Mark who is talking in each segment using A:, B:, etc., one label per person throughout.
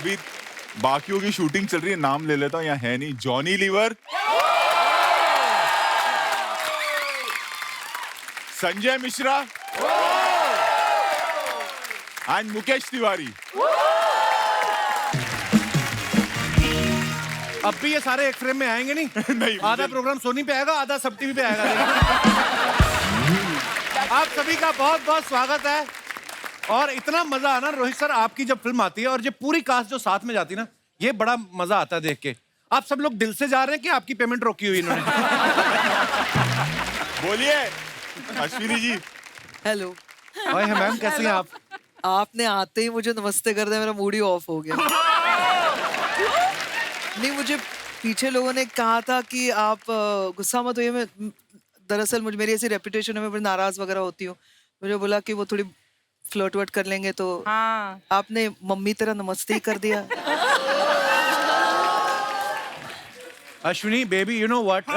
A: अभी बाकियों की शूटिंग चल रही है, नाम ले लेता हूँ, यहाँ है नहीं। जॉनी लीवर, संजय मिश्रा एंड मुकेश तिवारी।
B: अब भी ये सारे एक फ्रेम में आएंगे नहीं?
A: नहीं,
B: आधा प्रोग्राम सोनी पे आएगा, आधा सब टीवी पे आएगा। आप सभी का बहुत बहुत स्वागत है। और इतना मजा आना रोहित सर, आपकी जब फिल्म आती है और जब पूरी कास्ट जो साथ में जाती है ना, ये बड़ा मजा आता है देख के। आप सब लोग दिल से जा रहे हैं कि आपकी पेमेंट रोकी हुई इन्होंने?
A: बोलिए Ashwini ji.
C: Hello.
B: Hi ma'am, कैसे हैं आप?
C: आपने आते ही मुझे नमस्ते कर दिया, मेरा मूड ही ऑफ हो गया। नहीं, मुझे पीछे लोगों ने कहा था कि आप गुस्सा मत होइए। मैं दरअसल मेरी ऐसी रेपुटेशन है, मैं बड़ी नाराज वगैरह होती हूँ। मुझे बोला कि वो थोड़ी फ्लर्ट वर्ट कर लेंगे, तो
D: हाँ।
C: आपने मम्मी तरह नमस्ते ही कर दिया।
B: Ashwini baby, you know what,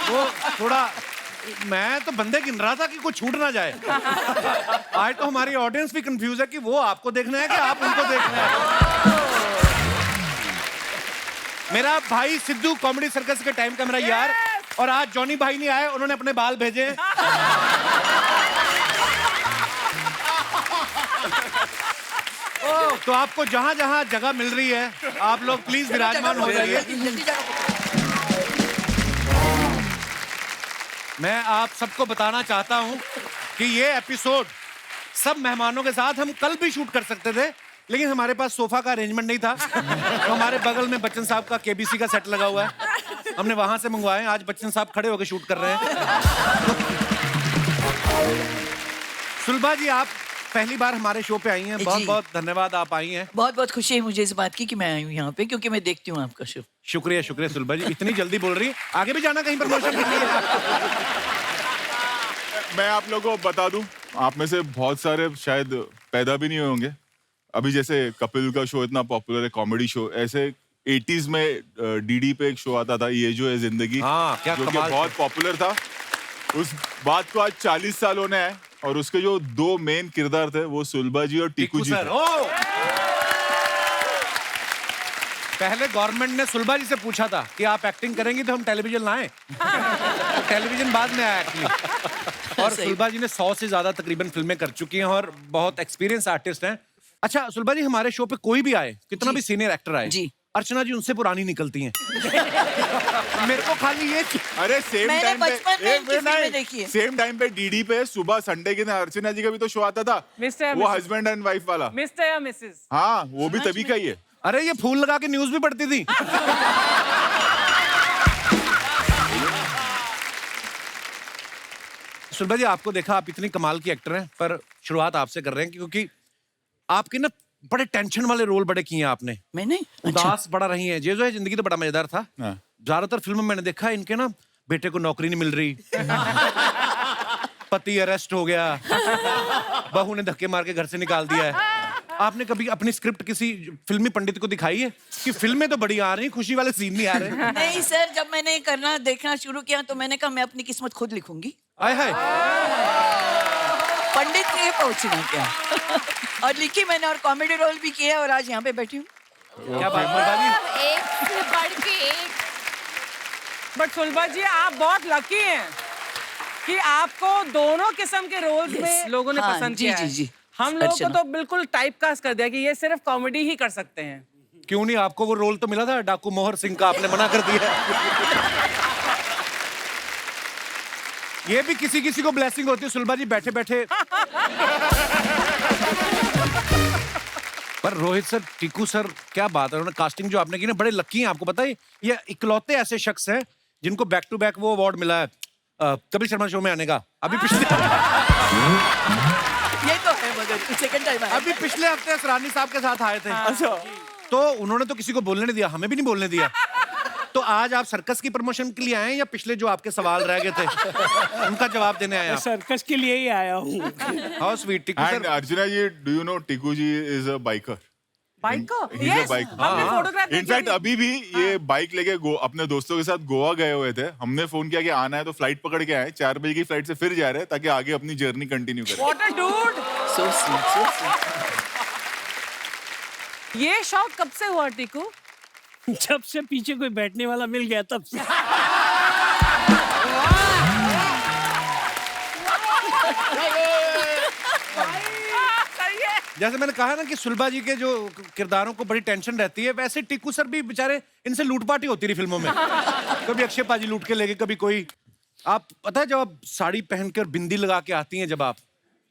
B: वो थोड़ा मैं तो बंदे गिन रहा था कि कुछ छूट ना जाए। आज तो हमारी ऑडियंस भी कंफ्यूज है कि वो आपको देखना है कि आप उनको देखना है। मेरा भाई सिद्धू कॉमेडी सर्कस के टाइम का मेरा यार, और आज जॉनी भाई नहीं आए, उन्होंने अपने बाल भेजे हैं। तो आपको जहां जहां जगह मिल रही है, आप लोग प्लीज विराजमान हो जाइए। मैं आप सबको बताना चाहता हूं कि ये एपिसोड सब मेहमानों के साथ हम कल भी शूट कर सकते थे, लेकिन हमारे पास सोफा का अरेंजमेंट नहीं था। तो हमारे बगल में बच्चन साहब का केबीसी का सेट लगा हुआ है, हमने वहां से मंगवाए। आज बच्चन साहब खड़े होकर शूट कर रहे हैं। सुलभा जी, आप पहली बार हमारे शो पे आई हैं, बहुत बहुत धन्यवाद, आप आई हैं।
E: बहुत बहुत खुशी है मुझे इस बात की कि मैं आई हूँ यहाँ पे, क्योंकि मैं देखती हूँ आपका शो।
B: शुक्रिया शुक्रिया सुलभा जी, इतनी जल्दी बोल रही है। आगे भी जाना कहीं प्रमोशन के लिए?
A: मैं आप लोगों को बता दूं, आप में से बहुत सारे शायद पैदा भी नहीं हुए होंगे। अभी जैसे कपिल का शो इतना पॉपुलर है, कॉमेडी शो, ऐसे 80s में डीडी पे एक शो आता था, ये जो है जिंदगी,
B: हाँ, क्या
A: जो कि
B: कमाल
A: बहुत पॉपुलर था। उस बात को आज 40 साल होने आए, और उसके जो दो मेन किरदार थे वो सुलभा जी और टीकू जी
B: सर।
A: थे।
B: ओ! पहले गवर्नमेंट ने सुलभा जी से पूछा था कि आप एक्टिंग करेंगी तो हम टेलीविजन लाएं। तो टेलीविजन बाद में आया एक्चुअली। और सुलभा जी ने 100 से ज्यादा तकरीबन फिल्में कर चुकी हैं और बहुत एक्सपीरियंस आर्टिस्ट हैं। अच्छा सुलभा जी, हमारे शो पे कोई भी आए, कितना भी सीनियर एक्टर आए जी, अर्चना जी उनसे पुरानी निकलती हैं। मेरे को खाली ये,
A: अरे सेम टाइम पे,
E: सेम
A: टाइम पे डीडी पे सुबह संडे के दिन अर्चना जी का भी तो शो आता था, वो हस्बैंड एंड वाइफ वाला,
D: मिस्टर या मिसेस।
A: हाँ, वो भी तभी का ही है।
B: अरे ये फूल लगा के न्यूज भी पढ़ती थी। सुलभा जी, आपको देखा, आप इतनी कमाल की एक्टर हैं, पर शुरुआत आपसे कर रहे हैं क्योंकि आपके ना बड़े टेंशन वाले रोल बड़े किए हैं आपने।
E: मैंने
B: उदास बड़ा रही है। ये जो है जिंदगी तो बड़ा मजेदार था। ज्यादातर फिल्मों में मैंने देखा इनके ना, बेटे को नौकरी नहीं मिल रही, पति अरेस्ट हो गया, बहू ने धक्के मार के घर से निकाल दिया है। आपने कभी अपनी स्क्रिप्ट किसी फिल्मी पंडित को दिखाई है कि फिल्में तो बड़ी आ रही, खुशी वाले सीन नहीं आ रहे?
E: नहीं सर, जब मैंने करना देखना शुरू किया तो मैंने कहा मैं अपनी किस्मत खुद लिखूंगी।
B: आय हाय,
E: पंडित के पहुंचना क्या। और लिखी मैंने, और कॉमेडी रोल भी किया, और आज यहाँ पे बैठी हूँ।
B: क्या बात है।
D: एक से बढ़ के एक। बट सुलभा जी, आप बहुत लकी हैं कि आपको दोनों किस्म के रोल्स में लोगों ने पसंद किया है।
E: जी।
D: हम लोगों को तो बिल्कुल टाइपकास्ट कर दिया कि ये सिर्फ कॉमेडी ही कर सकते हैं।
B: क्यों नहीं, आपको वो रोल तो मिला था डाकू मोहर सिंह का, आपने मना कर दिया। ये भी किसी किसी को ब्लेसिंग होती है सुलभा जी, बैठे बैठे। पर रोहित सर, टीकू सर, क्या बात है, उन्होंने कास्टिंग जो आपने की ना, बड़े लकी हैं। आपको पता है, ये इकलौते ऐसे शख्स हैं जिनको बैक टू बैक वो अवार्ड मिला है कपिल शर्मा शो में आने का। अभी पिछले
E: ये तो है, मगर सेकंड टाइम आया।
B: अभी पिछले हफ्ते सरानी साहब के साथ आए थे। अच्छा, तो उन्होंने तो किसी को बोलने नहीं दिया, हमें भी नहीं बोलने दिया। तो आज आप सर्कस की प्रमोशन के लिए आए हैं या पिछले जो आपके सवाल रह गए थे उनका जवाब देने आए?
F: सर्कस के लिए ही आया हूँ।
B: How sweet Tiku sir.
A: Archana ji, do you know Tiku ji is a biker?
D: Bike को
A: He's a
D: Yes,
A: bike.
D: हमने फोटोग्राफ देखी
A: इनफैक्ट
D: थी।
A: अभी भी ये बाइक लेके अपने दोस्तों के साथ गोवा गए हुए थे। हमने फोन किया कि आना है तो फ्लाइट पकड़ के आए। 4 बजे की फ्लाइट से फिर जा रहे हैं ताकि आगे अपनी जर्नी कंटिन्यू करें।
D: What a dude!
E: So sweet, so sweet.
D: ये शौक कब से हुआ टीकू?
F: जब से पीछे कोई बैठने वाला मिल गया तब से।
D: सही है।
B: जैसे मैंने कहा ना कि सुलभा जी के जो किरदारों को बड़ी टेंशन रहती है, वैसे टिक्कू सर भी बेचारे, इनसे लूटपाट ही होती रही फिल्मों में। कभी अक्षय पाजी लूट के ले गए, कभी कोई। आप पता है जब आप साड़ी पहनकर बिंदी लगा के आती हैं, जब आप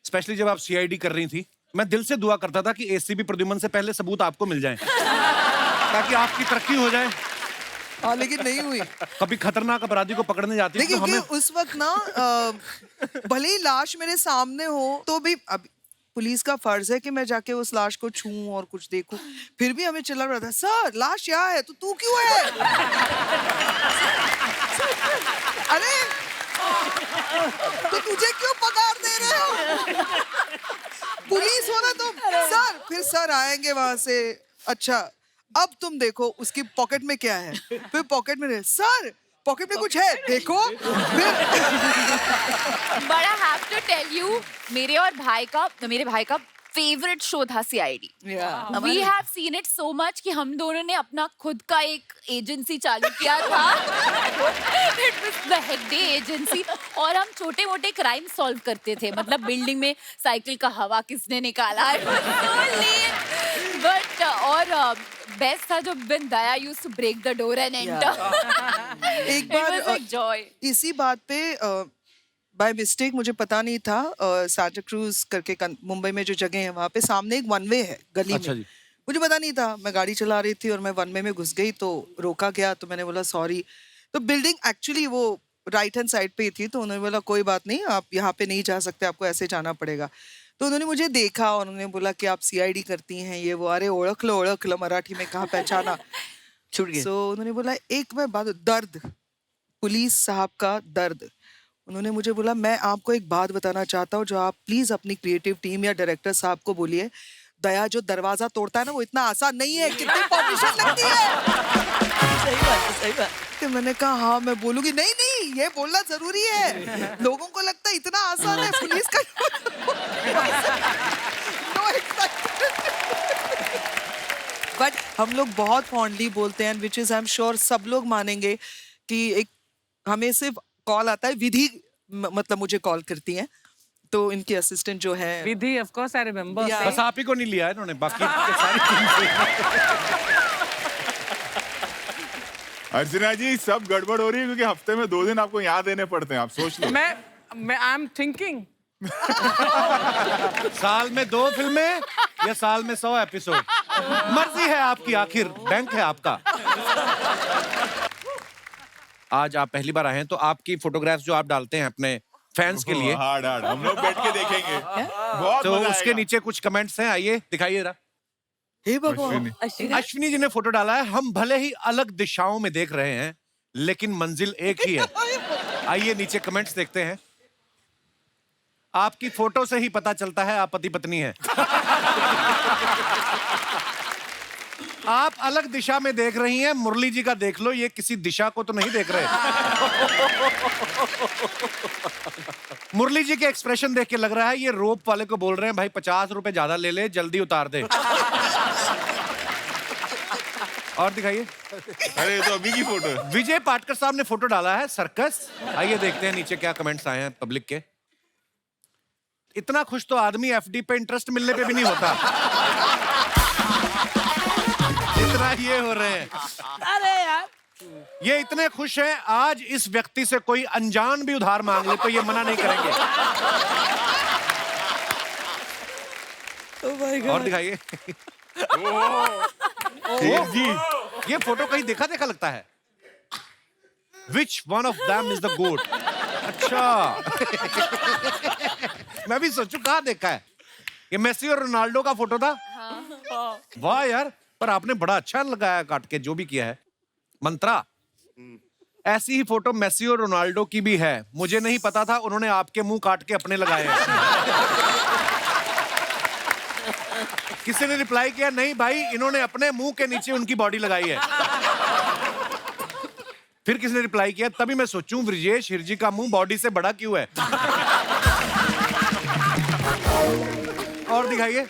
B: स्पेशली जब आप सीआईडी कर रही थी, मैं दिल से दुआ करता था कि एसीपी प्रद्युमन से पहले सबूत आपको मिल जाए ताकि आपकी तरक्की हो जाए।
C: हाँ, लेकिन नहीं हुई।
B: कभी खतरनाक अपराधी को पकड़ने जाती थी
C: देखिए
B: तो हमें
C: उस वक्त ना भले ही लाश मेरे सामने हो तो भी अब पुलिस का फर्ज है कि मैं जाके उस लाश को छूऊं और कुछ देखूं। फिर भी हमें चला रहा था, सर लाश यहाँ है तो तू क्यों है? अरे तो तुझे क्यों पगार दे रहे हो? पुलिस हो ना तुम। सर फिर सर आएंगे वहां से, अच्छा अब तुम देखो उसकी पॉकेट में क्या है। फिर पॉकेट में सर पॉकेट में कुछ है देखो। फिर
G: But I have to tell you, मेरे भाई का फेवरेट शो था CID. We have seen it so much कि हम दोनों ने अपना खुद का एक एजेंसी चालू किया था। It was the Hegde agency और हम छोटे मोटे क्राइम सॉल्व करते थे। मतलब बिल्डिंग में साइकिल का हवा किसने निकाला, it was so lame. But और बेस्ट था जब when Daya used to break the door and enter.
C: एक
G: It was
C: bar
G: like joy.
C: इसी बात पे बाय मिस्टेक, मुझे पता नहीं था, सांता क्रूज करके मुंबई में जो जगह है वहाँ पे सामने एक वन वे है गली
B: अच्छा
C: में।
B: जी।
C: मुझे पता नहीं था, मैं गाड़ी चला रही थी और मैं वन वे में घुस गई तो रोका गया। तो मैंने बोला सॉरी। तो बिल्डिंग एक्चुअली वो राइट हैंड साइड पे ही थी। तो उन्होंने बोला कोई बात नहीं, आप यहाँ पे नहीं जा सकते, आपको ऐसे जाना पड़ेगा। तो उन्होंने मुझे देखा और उन्होंने बोला कि आप सीआईडी करती हैं ये वो। अरे ओळख लो मराठी में कहाँ पहचाना।
E: छूट गया।
C: सो उन्होंने बोला एक मैं बात, दर्द, पुलिस साहब का दर्द। उन्होंने मुझे बोला मैं आपको एक बात बताना चाहता हूँ जो आप प्लीज अपनी क्रिएटिव टीम या डायरेक्टर साहब को बोलिए, दया जो दरवाजा तोड़ता है ना वो इतना आसान नहीं है, कितनी परमिशन लगती है।
E: सही बात है, सही बात।
C: तो मैंने कहा हाँ मैं बोलूंगी। नहीं ये बोलना जरूरी है, लोगों को लगता है इतना आसान है पुलिस का। बट हम लोग बहुत फॉन्डली बोलते हैं, which is I am sure सब लोग मानेंगे कि एक हमें सिर्फ कॉल आता है, विधि मतलब मुझे कॉल करती हैं तो इनकी असिस्टेंट जो है
D: विधि, of course I remember.
C: Yeah.
B: बस आप ही को नहीं लिया है इन्होंने, बाकी के सारी टीम से।
A: अर्चना जी सब गड़बड़ हो रही है क्योंकि हफ्ते में 2 दिन आपको यहाँ देने पड़ते हैं। आप सोच लो।
D: मैं आई एम थिंकिंग
B: साल में 2 फिल्में या साल में 100 एपिसोड, मर्जी है आपकी, आखिर बैंक है आपका। आज आप पहली बार आए हैं तो आपकी फोटोग्राफ्स जो आप डालते हैं अपने फैंस के लिए,
A: हार्ड हम लोग बैठ के देखेंगे। बहुत
B: तो
A: मजा
B: उसके
A: आएगा।
B: नीचे कुछ कमेंट्स हैं, आइए दिखाइए जरा।
C: हे भगवान।
A: अश्विनी।
B: अश्विनी जी ने फोटो डाला है, हम भले ही अलग दिशाओं में देख रहे हैं लेकिन मंजिल एक ही है। आइए नीचे कमेंट्स देखते हैं। आपकी फोटो से ही पता चलता है आप पति पत्नी हैं। आप अलग दिशा में देख रही हैं, मुरली जी का देख लो, ये किसी दिशा को तो नहीं देख रहे। मुरली जी के एक्सप्रेशन देख के लग रहा है ये रोप वाले को बोल रहे हैं भाई 50 रुपए ज्यादा ले ले, जल्दी उतार दे। और दिखाइए।
A: अरे ये तो अभी की फोटो है।
B: विजय पाटकर साहब ने फोटो डाला है सर्कस। आइए देखते हैं नीचे क्या कमेंट्स आए हैं पब्लिक के। इतना खुश तो आदमी एफडी पे इंटरेस्ट मिलने पे भी नहीं होता, इतना ये हो रहे हैं।
F: अरे यार,
B: ये इतने खुश हैं आज इस व्यक्ति से कोई अनजान भी उधार मांग ले तो ये मना नहीं करेंगे। और दिखाइए।
A: जी
B: ये फोटो कहीं देखा देखा लगता है। Which one of them is the goat? अच्छा। मैं भी सोचूं कहाँ देखा है। ये मेसी और रोनाल्डो का फोटो था। वाह यार, पर आपने बड़ा अच्छा लगाया काट के, जो भी किया है। मंत्रा, ऐसी ही फोटो मेसी और रोनाल्डो की भी है। मुझे नहीं पता था उन्होंने आपके मुंह काट के अपने लगाए हैं। किसी ने रिप्लाई किया नहीं भाई, इन्होंने अपने मुंह के नीचे उनकी बॉडी लगाई है। फिर किसी ने रिप्लाई किया तभी मैं सोचूं ब्रिजेश हिरजी का मुंह बॉडी से बड़ा क्यों है। और दिखाइए,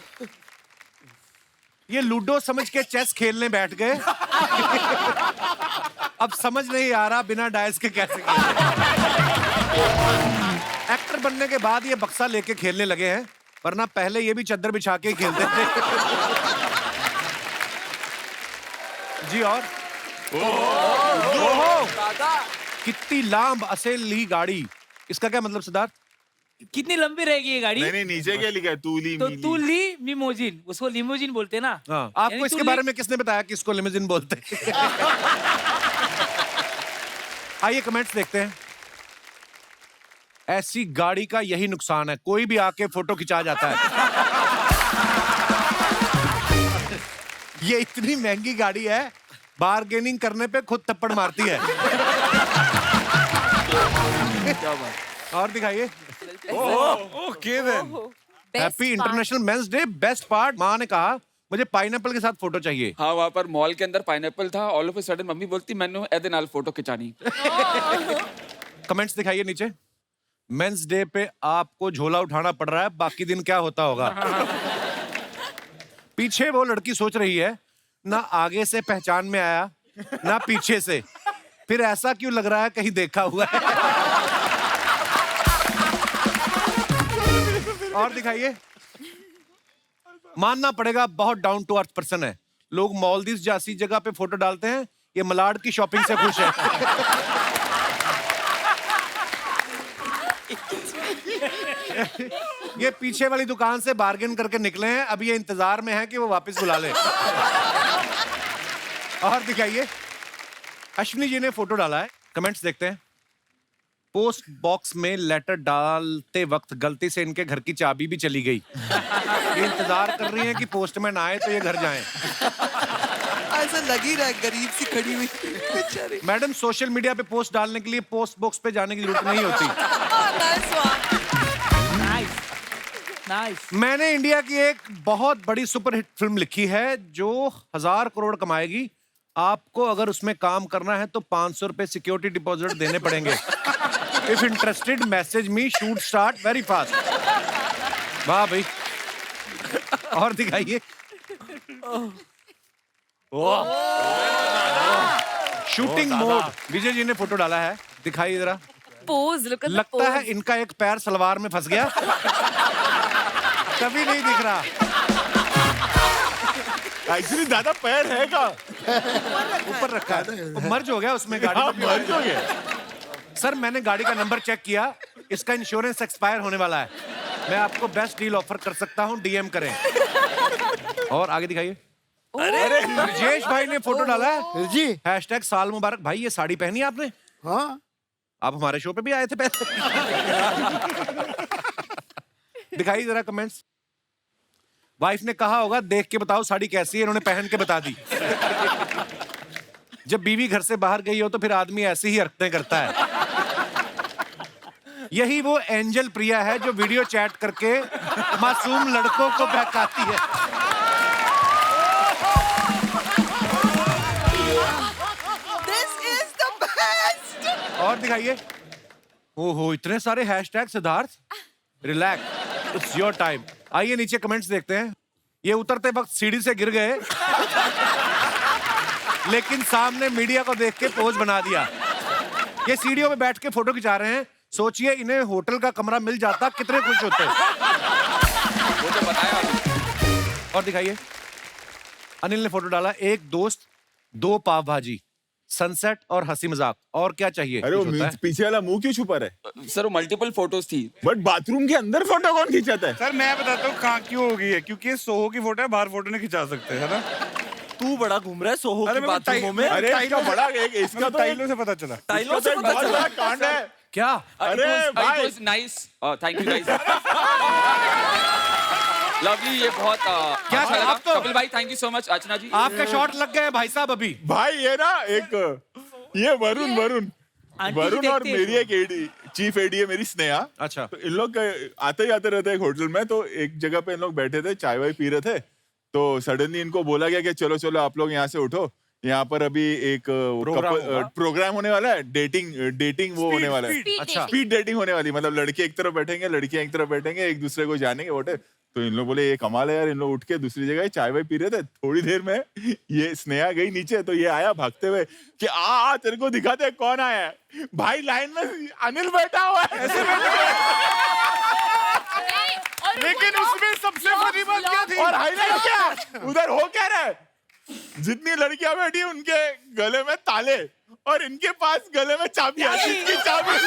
B: ये लूडो समझ के चेस खेलने बैठ गए। अब समझ नहीं आ रहा बिना डायस के कैसे खेलें। एक्टर बनने के बाद ये बक्सा लेके खेलने लगे हैं, वरना पहले ये भी चद्दर बिछा के ही खेलते थे। जी और ओहो, कितनी लांब असेली गाड़ी, इसका क्या मतलब सिद्धार्थ?
F: कितनी लंबी रहेगी ये गाड़ी?
A: नहीं नीचे क्या लिखा है? तूली
F: तो
A: मीली।
F: तूली लिमोजिन, उसको लिमोजिन बोलते हैं ना।
B: हाँ,
F: यानी
B: आपको इसके
F: तूली-
B: बारे में किसने बताया कि इसको लिमोजिन बोलते हैं? आइए कमेंट्स देखते हैं। ऐसी गाड़ी का यही नुकसान है, कोई भी आके फोटो खिंचा जाता है। ये इतनी महंगी गाड़ी है, बार्गेनिंग करने पे खुद थप्पड़ मारती है। और दिखाइए।
H: Okay then.
B: Happy international men's day. Best part, माँ ने कहा मुझे पाइनएप्पल के साथ फोटो चाहिए।
I: हाँ, वहाँ पर मॉल के अंदर पाइनएप्पल था। All of a sudden mummy बोलती मैंने एदे नाल फोटो खिंचानी।
B: कमेंट्स दिखाइए नीचे। मेंस डे पे आपको झोला उठाना पड़ रहा है, बाकी दिन क्या होता होगा। पीछे वो लड़की सोच रही है, ना आगे से पहचान में आया ना पीछे से, फिर ऐसा क्यों लग रहा है कहीं देखा हुआ है। और दिखाइए। मानना पड़ेगा बहुत डाउन टू अर्थ पर्सन है। लोग मालदीव्स जैसी जगह पे फोटो डालते हैं, ये मलाड की शॉपिंग से खुश है। ये पीछे वाली दुकान से बार्गेन करके निकले हैं, अब ये इंतजार में है कि वो वापस बुला ले। और दिखाइए, अश्विनी जी ने फोटो डाला है। कमेंट्स देखते हैं। पोस्ट बॉक्स में लेटर डालते वक्त गलती से इनके घर की चाबी भी चली गई। ये इंतजार कर रही हैं कि पोस्टमैन आए तो ये घर जाएं।
C: ऐसा लग ही रहा है, गरीब सी खड़ी हुई बेचारी।
B: मैडम, सोशल मीडिया पे पोस्ट डालने के लिए पोस्ट बॉक्स पे जाने की जरूरत नहीं होती।
F: नाइस।
B: मैंने इंडिया की एक बहुत बड़ी सुपरहिट फिल्म लिखी है जो 1000 करोड़ कमाएगी। आपको अगर उसमें काम करना है तो 500 रुपए सिक्योरिटी डिपॉजिट देने पड़ेंगे। If interested message me, shoot start very fast. वाह भाई। और दिखाइए। शूटिंग मोड, विजय जी ने फोटो डाला है, दिखाइए जरा।
G: पोज, लुक एट द
B: लगता है
G: पोज।
B: इनका एक पैर सलवार में फंस गया, कभी नहीं दिख रहा।
A: एक्चुअली दादा पैर है का?
B: ऊपर रखा है, मर्ज हो गया उसमें गाड़ी
A: हाँ,
B: में।
A: मर्ज हो गया।
B: सर, मैंने गाड़ी का नंबर चेक किया, इसका इंश्योरेंस एक्सपायर होने वाला है। मैं आपको बेस्ट डील ऑफर कर सकता हूं, डीएम करें। और आगे दिखाइए। ब्रजेश भाई ने फोटो डाला है
H: जी।
B: हैशटैग साल मुबारक। भाई ये साड़ी पहनी आपने?
H: हाँ।
B: आप हमारे शो पे भी आए थे पहले। दिखाइए जरा कमेंट्स। वाइफ ने कहा होगा देख के बताओ साड़ी कैसी है, इन्होंने पहन के बता दी। जब बीवी घर से बाहर गई हो तो फिर आदमी ऐसी ही हरकतें करता है। यही वो एंजल प्रिया है जो वीडियो चैट करके मासूम लड़कों को बहकाती है।
C: This is the best.
B: और दिखाइए। ओहो, इतने सारे hashtag Siddharth. Relax, it's your time. आइए नीचे कमेंट्स देखते हैं। ये उतरते वक्त सीढ़ी से गिर गए, लेकिन सामने मीडिया को देख के पोज बना दिया। ये सीढ़ियों में बैठ के फोटो खिंचा रहे हैं। सोचिए इन्हें होटल का कमरा मिल जाता, कितने खुश होते।
I: वो तो बताया अभी।
B: और दिखाइए। अनिल ने फोटो डाला, एक दोस्त, 2 पाव भाजी, सनसेट और हंसी मजाक। और क्या चाहिए?
A: अरे वो
B: कुछ होता है?
A: पीछे वाला मुंह क्यों छुपा रहा है?
I: सर वो मल्टीपल फोटोज थी।
A: बट बाथरूम के अंदर फोटो कौन खिंचाता है?
H: सर मैं बताता हूँ कहाँ क्यों हो गई है, क्योंकि ये सोहो की फोटो है, बाहर फोटो नहीं खिंचा सकते, है ना।
J: तू बड़ा घूम रहा है सोहो
H: अरे
J: की
H: मेरे को
J: बाथरूमों में।
A: अरे इसका बड़ा इसका तो
H: टाइलों से पता चला।
J: टाइलों से
A: एक
J: पता
A: बहुत
J: चला।
A: बड़ा कांड है।
B: क्या?
A: अरे भाई,
I: it was nice. Thank you guys. Lovely, ये बहुत
B: क्या
I: अच्छा
B: आप
I: लगा।
B: तो-
I: कपिल भाई थैंक यू सो मच। अर्चना जी
B: आपका शॉट लग गया है भाई साहब अभी।
A: भाई ये ना एक ये वरुण
F: आंटी
A: और
F: देखते हैं
A: मेरी एक चीफ एडी है मेरी स्नेहा।
B: अच्छा।
A: तो इन लोग आते ही आते रहते हैं होटल में, तो एक जगह पे इन लोग बैठे थे, चाय वाय पी रहे थे, तो सडनली इनको बोला गया कि चलो चलो आप लोग यहाँ से उठो, यहाँ पर अभी एक प्रोग्राम होने वाला है, डेटिंग वो होने वाला है।
B: अच्छा।
A: स्पीड डेटिंग होने वाली, मतलब लड़के एक तरफ बैठेंगे, लड़कियां एक तरफ बैठेंगे, एक दूसरे को जानेंगे वोटे। तो इन लोग बोले ये कमाल है यार, इन लोग उठ के दूसरी जगह चाय वाय पी रहे थे। थोड़ी देर में ये स्नेहा गई नीचे, तो ये आया भागते हुए कि आ तेरे को दिखाते हैं कौन आया है। भाई लाइन में अनिल बैठा हुआ है, ऐसे
H: लेकिन उसमें सबसे बड़ी बात क्या थी?
A: और हाईलाइट क्या, उधर हो क्या रहा है, जितनी लड़कियां बैठी उनके गले में ताले और इनके पास गले में चाबियां, जिनकी चाबी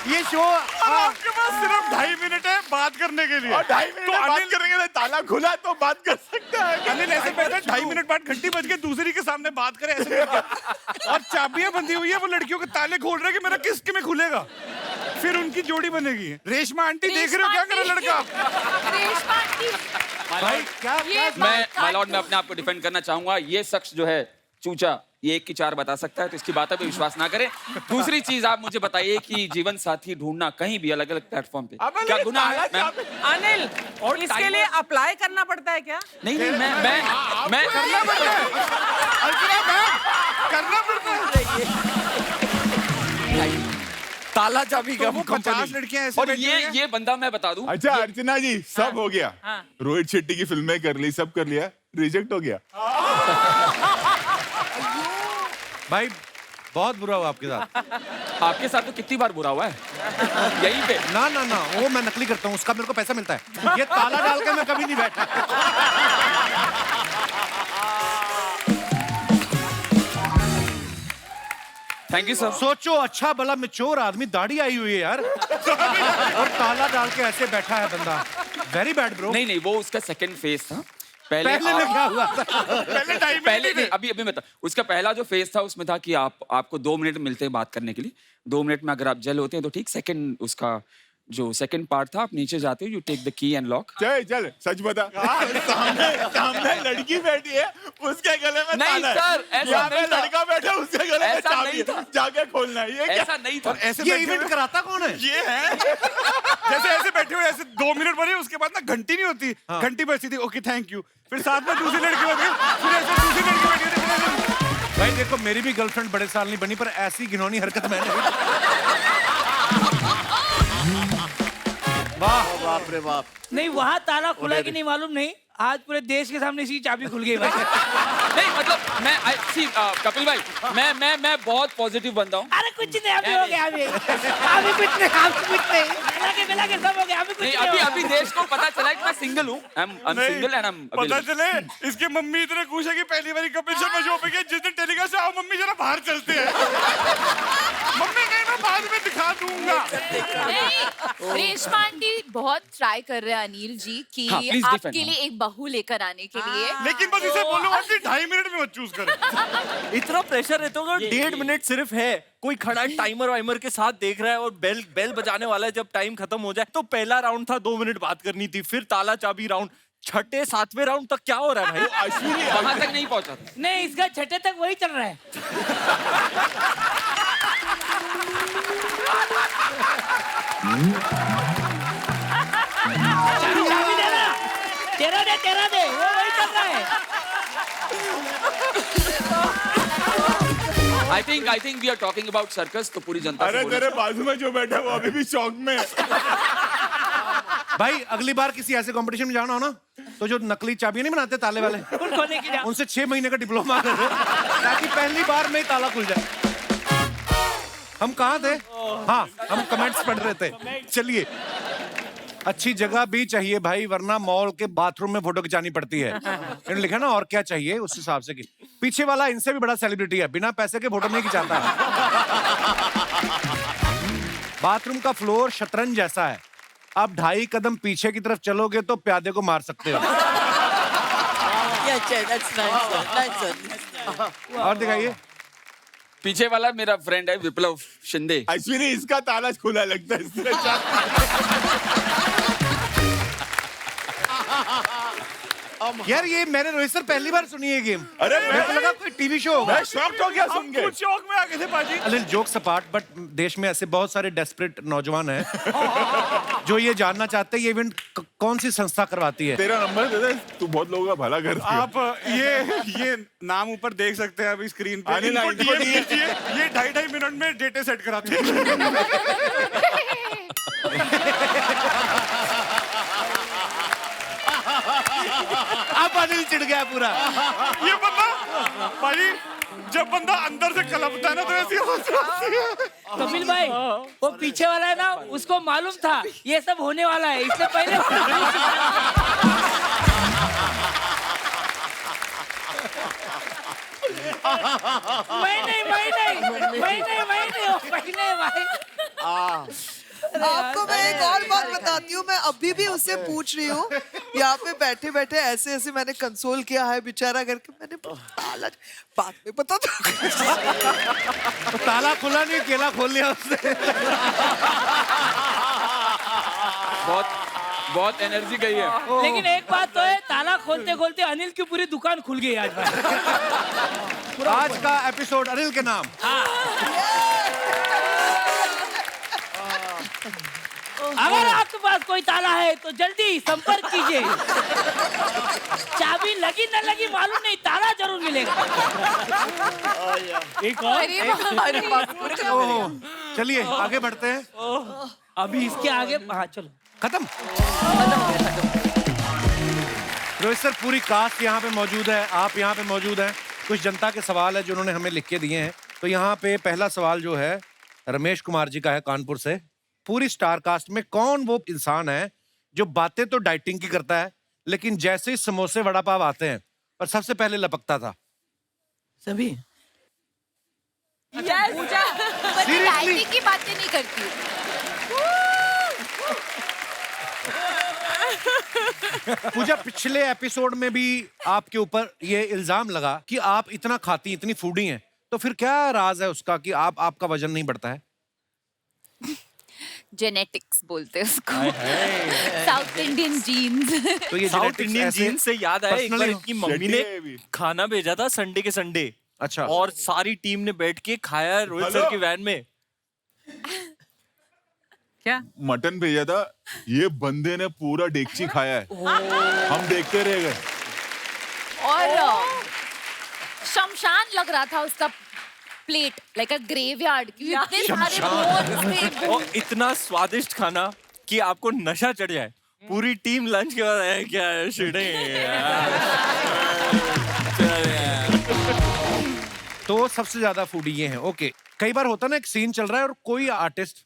B: ये शो
H: आपके पास सिर्फ 2.5 मिनट है बात करने के लिए,
A: और 2.5 मिनट
H: तो
A: बात
H: अनिल
A: करेंगे, ताला खुला तो बात कर सकता है।
H: अनिल ऐसे बैठा 2.5 मिनट बाद घंटी बज के दूसरी के सामने बात करे ऐसे करके। और चाबियां बंधी हुई है, वो लड़कियों के ताले खोल रहे हैं कि मेरा किसके में खुलेगा, फिर उनकी जोड़ी बनेगी। रेशमा आंटी देख रहे हो क्या करे लड़का?
G: रेशमा आंटी
B: भाई क्या
G: ये
I: मैं माय लॉर्ड, मैं अपने आप को डिफेंड करना चाहूंगा। ये शख्स जो है चूचा, ये 1 की 4 बता सकता है, तो इसकी बातों पे विश्वास ना करें। दूसरी चीज आप मुझे बताइए कि जीवन साथी ढूंढना कहीं भी अलग अलग प्लेटफॉर्म पे क्या गुनाह है?
D: अनिल, और इसके लिए अप्लाई करना पड़ता है क्या?
I: नहीं नहीं, मैं
H: करना पड़ता है, करना पड़ता है।
J: ताला चाबी का
H: वो 50 लड़कियां ऐसे
I: और
H: बैठी हुई हैं।
I: ये बंदा मैं बता दूं,
A: अच्छा अर्चना जी, सब हो गया,
D: हाँ।
A: रोहित शेट्टी की फिल्में कर ली, सब कर लिया, रिजेक्ट हो गया।
B: भाई बहुत बुरा हुआ आपके साथ।
I: आपके साथ तो कितनी बार बुरा हुआ है यहीं पे।
B: ना ना ना, वो मैं नकली करता हूँ, उसका मेरे को पैसा मिलता है। ये ताला डाल के मैं कभी नहीं बैठा।
I: Thank you sir.
B: सोचो, अच्छा भला मैच्योर आदमी, दाढ़ी आई हुई है यार, और ताला डाल के ऐसे बैठा है बंदा। Very bad bro.
I: नहीं नहीं, वो उसका सेकंड फेज था।
B: पहले में क्या हुआ था?
I: पहले नहीं, अभी बता। उसका पहला जो फेज था उसमें था कि आपको 2 मिनट मिलते हैं बात करने के लिए। 2 मिनट में अगर आप जल होते हैं तो ठीक। सेकंड उसका जो सेकंड पार्ट था, आप नीचे जाते हो, you take the key and lock.
A: चल सच बता, सामने लड़की बैठी है, उसके गले में
I: नहीं
A: ताला है।
I: सर, ऐसा
A: यहाँ पे
I: नहीं था।
A: लड़का बैठा है, उसके गले में
I: ऐसा
A: चाबी
I: नहीं था।
A: है, जाके खोलना है। ये क्या?
I: ऐसा नहीं था।
H: ऐसे
B: ये
H: बैठे
B: इवेंट
H: हुए-
B: कराता कौन है?
A: ये है
H: जैसे ऐसे बैठे हुए, ऐसे 2 मिनट बने, उसके बाद ना घंटी नहीं होती, घंटी बजती थी, ओके थैंक यू, फिर साथ में दूसरी लड़की होती, फिर ऐसे दूसरी लड़की बैठी होती, फिर ऐसे।
B: भाई देखो, मेरी भी गर्लफ्रेंड बड़े साल नहीं बनी, पर ऐसी घिनौनी हरकत मैंने नहीं।
J: वाह बाप रे बाप।
F: नहीं वहाँ ताला खुला कि नहीं मालूम नहीं, आज पूरे देश के सामने इसी चाबी खुल गई भाई।
I: नहीं मतलब कपिल भाई, मैं बहुत पॉजिटिव बंदा हूँ।
F: अरे कुछ नहीं, अभी हो गया, अभी कुछ नहीं, मिला के सब हो गया, अभी कुछ
I: नहीं,
F: नहीं
I: अभी देश को पता चला कि मैं सिंगल हूँ। I'm single and I'm
H: पता
I: available।
H: चले इसके मम्मी इतने खुश है कि पहली बार कपिल शर्मा शो पे गए, जिस दिन टेलीकास्ट आओ मम्मी जरा बाहर चलते हैं। मम्मी नहीं, मैं बाद में दिखा दूंगा।
G: रेशमा आंटी बहुत ट्राई कर रहे हैं अनिल जी कि
I: हाँ, please
G: आपके
I: defend,
G: लिए एक बहू लेकर आने के लिए।
H: लेकिन बस इसे बोलो आंटी 2.5 मिनट में मत चूज करें।
J: इतना प्रेशर रहता होगा, 1.5 मिनट सिर्फ है, कोई खड़ा है टाइमर वाइमर के साथ देख रहा है, और बेल बजाने वाला है, जब टाइम खत्म हो जाए। तो पहला राउंड था 2 मिनट बात करनी थी, फिर ताला चाबी राउंड, 6ठे 7वें राउंड तक क्या हो रहा है भाई?
I: वहां तक नहीं पहुंचा था।
F: नहीं, इसका 6ठे तक वही चल रहा है। चाबी देना, तेरा दे, वो वही चल रहा है।
I: I think we are talking about circus, तो पूरी जनता से
A: अरे
I: बोलो।
A: तेरे बाजू में जो बैठा है वो अभी भी शौक में है।
B: भाई अगली बार किसी ऐसे कंपटीशन में जाना हो ना, तो जो नकली चाबियां नहीं बनाते ताले वाले,
F: उनको लेके जाओ।
B: उनसे 6 महीने का डिप्लोमा कर दो, ताकि पहली बार में ही ताला खुल जाए। हम कहाँ थे? हाँ, हम कमेंट्स पढ़ रहे थे। चलिए, अच्छी जगह भी चाहिए भाई, वरना मॉल के बाथरूम में फोटो खिंचानी पड़ती है। इन्होंने लिखा ना, और क्या चाहिए उस हिसाब से। कि पीछे वाला इनसे भी बड़ा सेलिब्रिटी है, बिना पैसे के फोटो नहीं खिंचाता है। बाथरूम का फ्लोर शतरंज जैसा है, आप 2.5 कदम पीछे की तरफ चलोगे तो प्यादे को मार सकते हो। और दिखाइए।
I: पीछे वाला मेरा फ्रेंड है विप्लव शिंदे।
A: अश्विनी, इसका ताला खुला लगता है इसलिए
B: यार ये मैंने रोहित सर पहली बार सुनी है गेम।
A: अरे
B: मेरे को लगा कोई टीवी शो होगा।
A: मैं शॉक्ड हो गया सुन के।
H: कुछ शौक में आ गए थे पाजी।
B: अनिल जोक्स अपार्ट, बट देश में ऐसे बहुत सारे डेस्परेट नौजवान हैं जो ये जानना चाहते हैं ये इवेंट कौन सी संस्था करवाती है।
A: तेरा नंबर दे दे, तू बहुत लोगों का भला कर दिया।
H: आप ये नाम ऊपर देख सकते हैं अभी स्क्रीन पे।
A: अनिल
H: इनको
A: इनको
H: DM कीजिए, ये 2.5 मिनट में डेटे सेट कराते हैं।
B: अब अनिल चिढ़ गया पूरा।
H: ये बंदा भाई जब बंदा अंदर से कलपता है ना तो ऐसी आवाज आती है।
F: कपिल भाई वो पीछे वाला है ना, उसको मालूम था ये सब होने वाला है, इससे पहले भाई।
C: आपको मैं एक और बात बताती हूँ, मैं अभी भी उससे पूछ रही हूँ यहाँ पे बैठे बैठे ऐसे ऐसे मैंने कंसोल किया है बेचारा करके, मैंने ताला बाद में पता था।
B: तो ताला खुला नहीं, केला खोल लिया उसने।
I: बहुत एनर्जी गई है।
F: लेकिन एक बात तो है, ताला खोलते खोलते अनिल की पूरी दुकान खुल गई आज भाई।
B: आज का एपिसोड अनिल के नाम।
F: अगर आपके पास कोई ताला है तो जल्दी संपर्क कीजिए। चाबी लगी न लगी मालूम नहीं, ताला जरूर मिलेगा। एक और
B: चलिए आगे बढ़ते हैं।
F: अभी इसके आगे, हाँ चलो
B: खत्म। रोहित सर पूरी कास्ट यहाँ पे मौजूद है, आप यहाँ पे मौजूद हैं। कुछ जनता के सवाल है जो उन्होंने हमें लिख के दिए हैं। तो यहाँ पे पहला सवाल जो है रमेश कुमार जी का है कानपुर से। पूरी स्टार कास्ट में कौन वो इंसान है जो बातें तो डाइटिंग की करता है लेकिन जैसे ही समोसे वड़ा पाव आते हैं पर सबसे पहले लपकता था?
E: सभी
G: पूजा डाइटिंग की बातें नहीं करती।
B: पूजा पिछले एपिसोड में भी आपके ऊपर ये इल्जाम लगा कि आप इतना खाती, इतनी फूडी हैं, तो फिर क्या राज है उसका कि आपका वजन नहीं बढ़ता है?
G: जेनेटिक्स बोलते हैं उसको, साउथ इंडियन जीन्स।
B: तो ये
J: साउथ इंडियन जीन्स से याद आया, एक बार
B: personally
J: इनकी मम्मी ने खाना भेजा था संडे के संडे।
B: अच्छा।
J: और सारी टीम ने बैठ के खाया रोहित सर की वैन में।
D: क्या
A: मटन भेजा था, ये बंदे ने पूरा डेगची खाया है। हम देखते रह गए।
G: और शमशान लग रहा था उसका प्लेट, लाइक अ ग्रेवयार्ड। इतने सारे bones थे।
J: और इतना स्वादिष्ट खाना कि आपको नशा चढ़ जाए। पूरी टीम लंच के बाद है क्या शिटे।
B: तो सबसे ज्यादा फूडी ये हैं। ओके, कई बार होता ना एक सीन चल रहा है और कोई आर्टिस्ट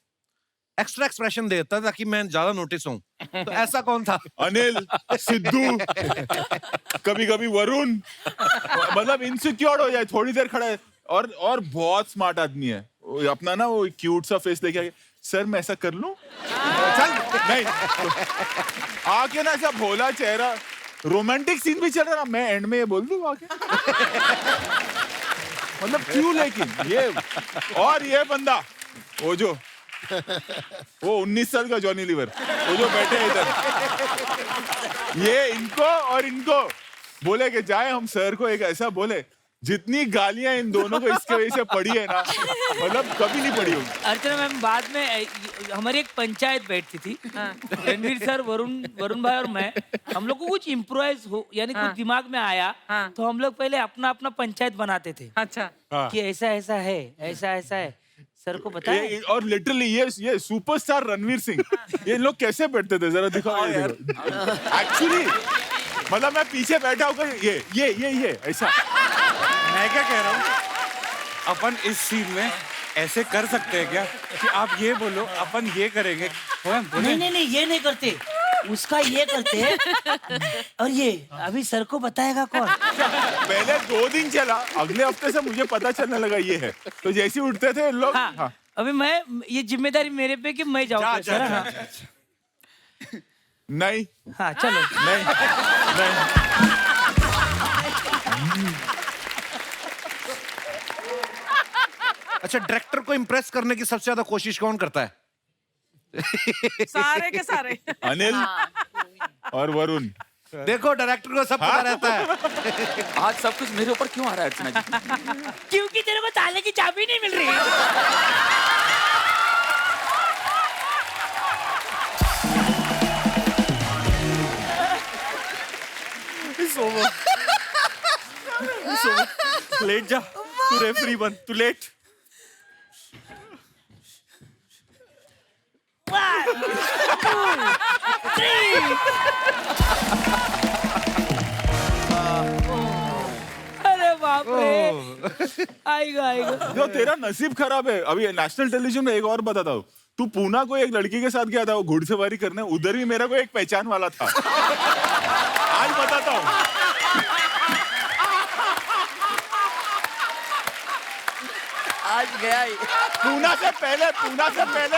B: एक्स्ट्रा एक्सप्रेशन देता है ताकि मैं ज्यादा नोटिस हूं, तो ऐसा कौन था?
A: अनिल, सिद्धू, कभी कभी वरुण, मतलब इनसिक्योर हो जाए, थोड़ी देर खड़ा है और बहुत स्मार्ट आदमी है वो अपना ना, वो क्यूट सा फेस लेके आके, सर मैं ऐसा कर लूं? चल नहीं, आके ना ऐसा भोला चेहरा, रोमांटिक सीन भी चल रहा, मैं एंड में ये बोल दूं आके। मतलब क्यों? लेकिन ये और ये बंदा वो जो वो 19 साल का जॉनी लीवर, वो जो बैठे हैं इधर, ये इनको और इनको बोले कि जाए हम सर को एक ऐसा बोले, जितनी गालियां इन दोनों को इसके वजह से पड़ी है ना, मतलब कभी नहीं पड़ी होगी।
F: अर्चना मैम, बाद में हमारी एक पंचायत बैठती थी, रणवीर सर, वरुण भाई और मैं, हम लोग को कुछ इम्प्रोवाइज हो, यानी कुछ दिमाग में आया, तो हम लोग पहले अपना अपना पंचायत बनाते थे।
D: अच्छा।
F: कि ऐसा ऐसा है, ऐसा ऐसा है, सर को पता है।
A: और लिटरली ये सुपरस्टार रणवीर सिंह, ये लोग कैसे बैठते थे जरा दिखाओ यार। एक्चुअली मतलब मैं पीछे बैठा होकर ये ऐसा।
H: मैं क्या कह रहा हूँ, अपन इस सीन में ऐसे कर सकते हैं क्या कि आप ये बोलो, अपन ये करेंगे।
F: नहीं ये नहीं करते, उसका ये करते हैं और ये अभी सर को बताएगा कौन।
A: पहले 2 दिन चला, अगले हफ्ते से मुझे पता चलने लगा ये है, तो जैसे ही उठते थे लोग।
F: हाँ, हाँ। अभी मैं, ये जिम्मेदारी मेरे पे कि मैं जाऊँ सर। हाँ।
A: नहीं,
F: हाँ चलो।
A: नहीं।
B: अच्छा, डायरेक्टर को इम्प्रेस करने की सबसे ज्यादा कोशिश कौन करता है?
D: सारे के सारे।
A: अनिल और वरुण।
B: देखो डायरेक्टर को सब पता रहता है।
I: आज सब कुछ मेरे ऊपर क्यों आ रहा है अर्चना जी?
F: क्योंकि तेरे को ताले की चाबी नहीं मिल रही।
J: लेट जा, तू रेफरी बन, तू लेट।
F: अरे बाप रे, आएगा आएगा।
A: जो तेरा नसीब खराब है। अभी नेशनल टेलीविजन में एक और बताता हूँ, तू पूना को एक लड़की के साथ गया था वो घुड़सवारी करने, उधर भी मेरा को एक पहचान वाला था। आज बताता हूँ।
E: आज गया ही।
A: पूना से पहले, पूना से पहले।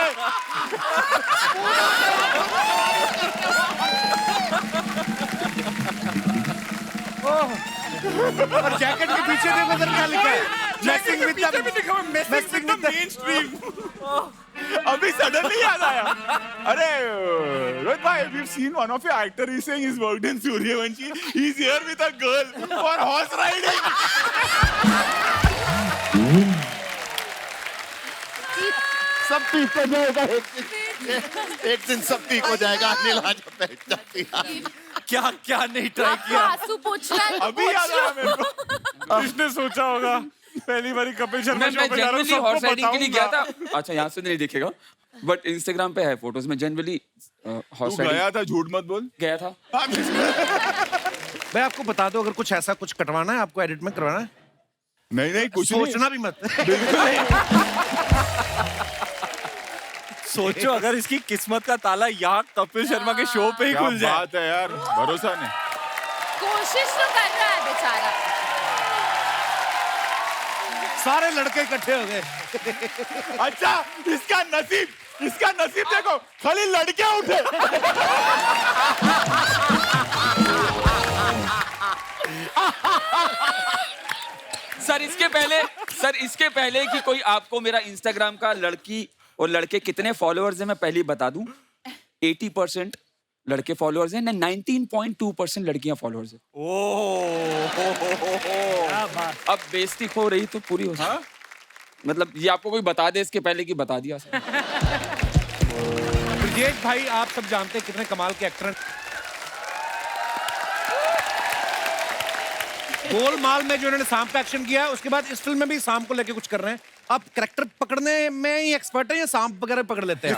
B: और जैकेट के पीछे देखो उधर क्या लिखा है, मैसिंग with the मैसिंग with the
A: mainstream. अभी सडनली याद आया। अरे रोहित भाई, we've seen one of your actor. He's saying he's worked in Suryavanshi. He's here with a girl for horse riding.
K: सब ठीक हो जाएगा एक दिन सब ठीक हो जाएगा। अनिल आज बैठ जाती है।
J: क्या क्या नहीं ट्राई
G: आपको
J: किया।
G: आंसू पोंछना है तो
A: अभी याद आया मेरे को।
H: किसने सोचा होगा पहली बारी कपिल शर्मा
I: मैं
H: शो पे जा रहा हूँ,
I: जनरली हॉर्स
H: सबको
I: राइडिंग के लिए गया था।
H: बताऊंगा।
I: अच्छा, यहाँ से नहीं दिखेगा, बट इंस्टाग्राम पे है फोटोज में। जनरली हॉर्स
A: तू
I: राइडिंग
A: गया था, झूठ मत बोल।
I: गया था।
B: मैं आपको बता दूं, अगर कुछ ऐसा कुछ कटवाना है, आपको एडिट में करवाना है,
A: नहीं नहीं कुछ नहीं।
B: सोचना भी मत।
J: सोचो अगर इसकी किस्मत का ताला यहाँ कपिल शर्मा के शो पे ही
A: क्या
J: खुल जाए।
A: बात है यार, भरोसा नहीं।
G: कोशिश तो कर रहा है बेचारा।
B: सारे लड़के इकट्ठे हो गए।
A: अच्छा, इसका नसीब देखो, खाली लड़के उठे।
I: सर इसके पहले कि कोई आपको मेरा इंस्टाग्राम का लड़की और लड़के कितने फॉलोअर्स हैं मैं पहले ही बता दूं। 80% लड़के फॉलोअर्स हैं, 19.2% लड़कियां फॉलोअर्स हैं। अब बेइज्जती हो रही तो पूरी हो सकती। मतलब ये आपको कोई बता दे इसके पहले कि बता दिया।
B: ब्रिजेश भाई, आप सब जानते हैं कितने कमाल के एक्टर हैं। गोलमाल में जो इन्होंने सांप का एक्शन किया, उसके बाद इस फिल्म में भी सांप को लेके कुछ कर रहे हैं। आप कैरेक्टर पकड़ने में ही एक्सपर्ट हैं या सांप वगैरह पकड़ लेते हैं?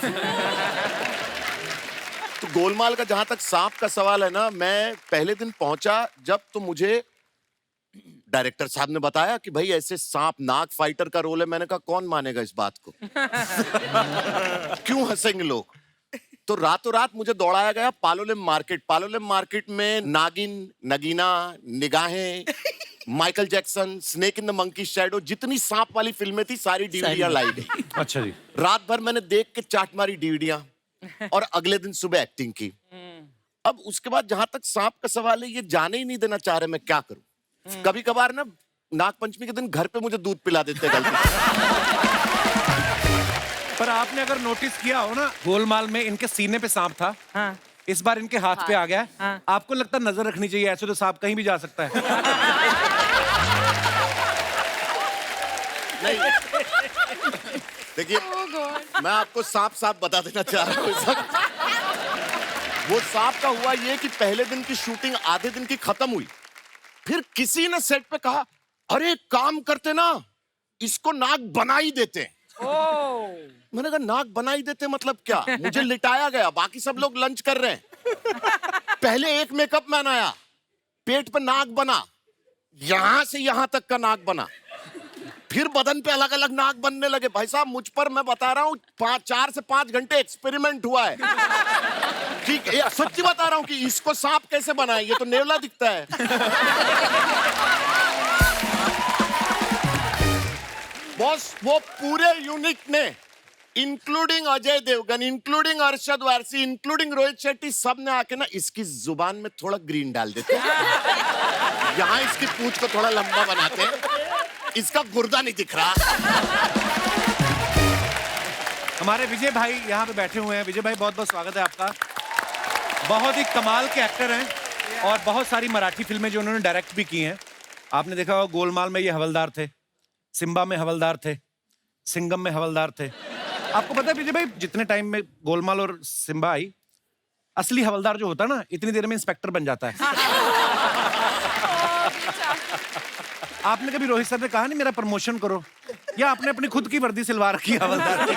K: तो गोलमाल का जहां तक सांप का सवाल है ना, मैं पहले दिन पहुंचा जब तो मुझे डायरेक्टर साहब ने बताया कि भाई ऐसे सांप नाग फाइटर का रोल है। मैंने कहा कौन मानेगा इस बात को। क्यों हंसेंगे लोग। तो रातों रात मुझे दौड़ाया गया पालोलेम मार्केट में नागिन, नगीना, निगाहें, Michael Jackson, snake in the monkey shadow, जितनी सांप वाली फिल्में थी सारी डीवीडियां लाई गई।
B: अच्छा जी।
K: रात भर मैंने देख के चाट मारी डीवीडियां और अगले दिन सुबह एक्टिंग की। अब उसके बाद जहां तक सांप का सवाल है, ये जाने ही नहीं देना चाह रहे, मैं क्या करूं। कभी कभार ना नागपंचमी के दिन घर पे मुझे दूध पिला देते गलती से।
B: पर आपने अगर नोटिस किया हो ना, गोलमाल में इनके सीने पे सांप था।
D: हाँ।
B: इस बार इनके हाथ पे आ गया है।
D: हाँ।
B: आपको लगता है नजर रखनी चाहिए, ऐसे तो सांप कहीं भी जा सकता है।
K: नहीं देखिए, मैं आपको साफ साफ बता देना चाह रहा हूँ। वो सांप का हुआ ये कि पहले दिन की शूटिंग आधे दिन की खत्म हुई, फिर किसी ने सेट पे कहा, अरे काम करते ना, इसको नाग बना ही देते। मैंने कहा नाग बना ही देते मतलब क्या। मुझे लिटाया गया, बाकी सब लोग लंच कर रहे हैं। पहले एक मेकअप मैन आया, पेट पे नाग बना, यहां से यहां तक का नाग बना, फिर बदन पे अलग अलग नाग बनने लगे। भाई साहब, मुझ पर मैं बता रहा हूँ 4 से 5 घंटे एक्सपेरिमेंट हुआ है। ठीक है, सच्ची बता रहा हूँ कि इसको सांप कैसे बनाए, ये तो नेवला दिखता है। बॉस, वो पूरे यूनिट ने, including Ajay Devgn, including Arshad Warsi, including Rohit Shetty, सब ने आके ना इसकी जुबान में थोड़ा ग्रीन डाल देते, यहाँ इसकी पूंछ को थोड़ा लंबा बनाते, इसका गुर्दा नहीं दिख रहा।
B: हमारे विजय भाई यहाँ पे बैठे हुए हैं। विजय भाई, बहुत बहुत स्वागत है आपका। बहुत ही कमाल के एक्टर हैं। और बहुत सारी मराठी फिल्में जो उन्होंने डायरेक्ट भी की हैं। आपने देखा होगा गोलमाल में ये हवलदार थे, सिम्बा में हवलदार थे, सिंगम में हवलदार थे। आपको पता है विजय भाई, जितने टाइम में गोलमाल और सिम्बा आई, असली हवलदार जो होता है ना, इतनी देर में इंस्पेक्टर बन जाता है। आपने कभी रोहित सर ने कहा नहीं मेरा प्रमोशन करो, या आपने अपनी खुद की वर्दी सिलवा रखी है हवलदार की?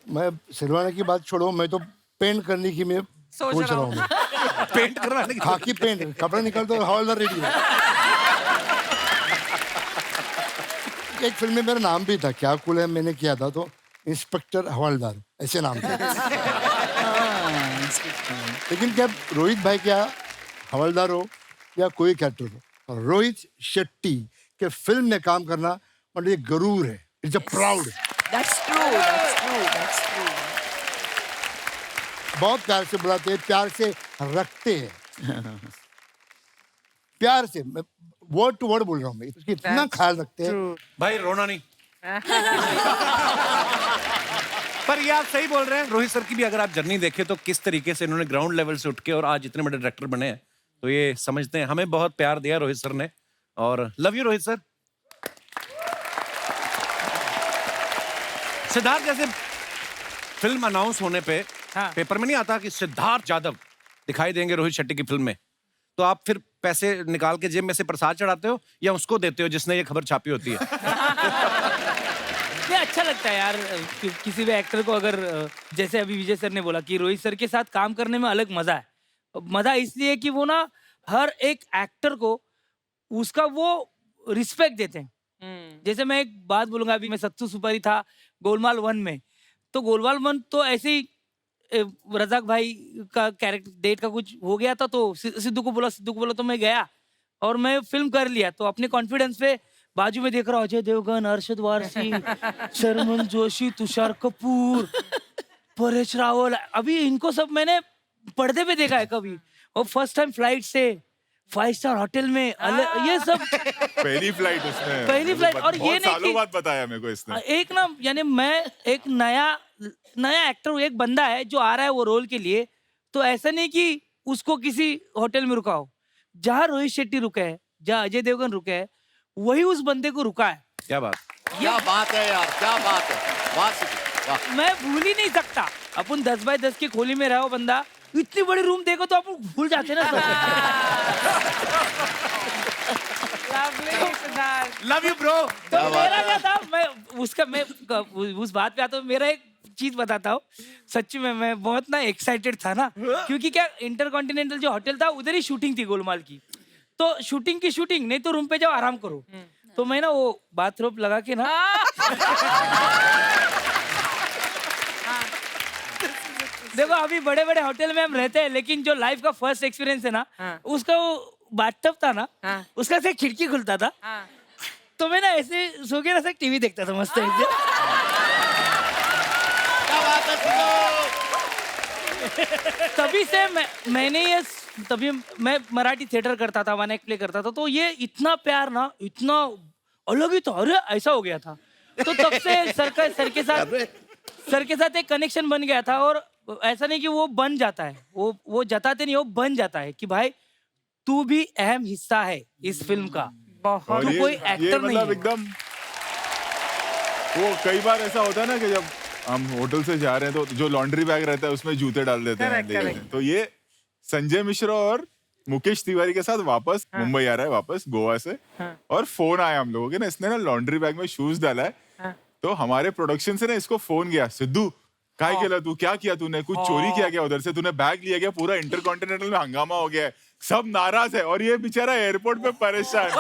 L: मैं सिलवाने की बात छोड़ो, मैं तो पेंट करने की मैं सोच रहा हूँ।
B: पेंट करवाने की?
L: खाकी पेंट, कपड़ा निकाल दो, हवलदार रेडी है। एक फिल्म में मेरा नाम भी था, क्या कूल है, मैंने किया था, तो इंस्पेक्टर हवलदार ऐसे नाम था। लेकिन क्या रोहित भाई क्या हवलदार हो या कोई कैरेक्टर हो, रोहित शेट्टी के फिल्म में काम करना मतलब ये गरूर है, it's a proud.
E: That's true, that's true, that's true.
L: बहुत प्यार से बुलाते हैं, प्यार से रखते हैं, प्यार से, मैं वर्ड टू वर्ड बोल रहा हूँ, मैं इसकी इतना ख्याल रखते हैं।
B: भाई रोना नहीं। पर ये आप सही बोल रहे हैं, रोहित सर की भी अगर आप जर्नी देखें तो किस तरीके से इन्होंने ग्राउंड लेवल से उठ के और आज इतने बड़े डायरेक्टर बने हैं, तो ये समझते हैं। हमें बहुत प्यार दिया रोहित सर ने, और love you Rohit sir. Siddharth जैसे फिल्म अनाउंस होने पे पेपर में नहीं आता कि सिद्धार्थ यादव दिखाई देंगे रोहित शेट्टी की फिल्म में, तो आप फिर पैसे निकाल के जेब में से प्रसाद चढ़ाते हो या उसको देते हो जिसने ये खबर छापी होती है?
F: ये अच्छा लगता है यार, किसी भी एक्टर को अगर, जैसे अभी विजय सर ने बोला कि रोहित सर के साथ काम करने में अलग मजा है। मजा इसलिए कि वो ना हर एक एक्टर को उसका वो रिस्पेक्ट देते हैं। जैसे मैं एक बात बोलूंगा, अभी मैं सत्तू सुपारी था गोलमाल 1 में, तो गोलमाल 1 तो ऐसे ही रजाक भाई का कैरेक्टर डेट का कुछ हो गया था, तो सिद्धू को बोला तो मैं गया और मैं फिल्म कर लिया। तो अपने कॉन्फिडेंस पे बाजू में देख रहा हूँ अजय देवगन, अरशद वारसी, शर्मन जोशी, तुषार कपूर, परेश रावल, अभी इनको सब मैंने पर्दे पे देखा है कभी, और फर्स्ट टाइम फ्लाइट से 5 स्टार होटल में ये सब
A: पहली फ्लाइट उसने,
F: पहली फ्लाइट। और ये नहीं
A: सालों बाद बताया मेरे को इसने।
F: एक ना, यानी मैं एक नया एक्टर, एक बंदा है जो आ रहा है वो रोल के लिए, तो ऐसा नहीं कि उसको किसी होटल में रुका हो। जहाँ रोहित शेट्टी रुके है, जहाँ अजय देवगन रुके है, वही उस बंदे को रुका है।
B: क्या बात,
K: क्या बात है यार, क्या बात है, वाह।
F: मैं भूल ही नहीं सकता। अपन 10 बाय 10 की खोली में रहो बंदा, इतनी बड़ी रूम देखो तो अपन भूल जाते ना।
B: Love you bro.
F: तो मेरा क्या था, मैं उस बात पे आता हूँ। मेरा एक चीज बताता हूँ, सच्ची में मैं बहुत ना एक्साइटेड था ना, क्योंकि क्या इंटरकॉन्टिनेंटल जो होटल था उधर ही शूटिंग थी गोलमाल की। तो शूटिंग नहीं तो रूम पे जाओ आराम करो। तो मैं ना वो बाथरोब लगा के ना देखो, अभी बड़े बड़े होटल में हम रहते हैं, लेकिन जो लाइफ का फर्स्ट एक्सपीरियंस है ना, उसका वो बाथटब था ना, उसका से खिड़की खुलता था, तो मैं ना ऐसे सो के ना टीवी देखता था मस्त ऐसे। तभी से तभी मैं मराठी थिएटर करता था, 1 एक्ट प्ले करता था, तो ये इतना प्यार ना, इतना अलग ही था, अरे ऐसा हो गया था। तो तब से सर के साथ एक कनेक्शन बन गया था। और ऐसा नहीं कि वो बन जाता है, वो जताते नहीं, वो बन जाता है कि भाई तू भी अहम हिस्सा है इस फिल्म का, तू कोई एक्टर नहीं है।
A: एकदम वो कई बार ऐसा होता है ना कि जब हम होटल से जा रहे हैं तो जो लॉन्ड्री बैग रहता है उसमें जूते डाल देते हैं। तो ये संजय मिश्रा और मुकेश तिवारी के साथ वापस मुंबई आ रहा है, वापस गोवा से, और फोन आया हम लोगों के ना, इसने ना लॉन्ड्री बैग में शूज डाला है। तो हमारे प्रोडक्शन से ना इसको फोन गया, सिद्धू काय केला तू, क्या किया तूने, कुछ चोरी किया गया उधर से, तूने बैग लिया गया, पूरा इंटरकॉन्टिनेंटल में हंगामा हो गया है, सब नाराज है, और ये बेचारा एयरपोर्ट पे परेशान।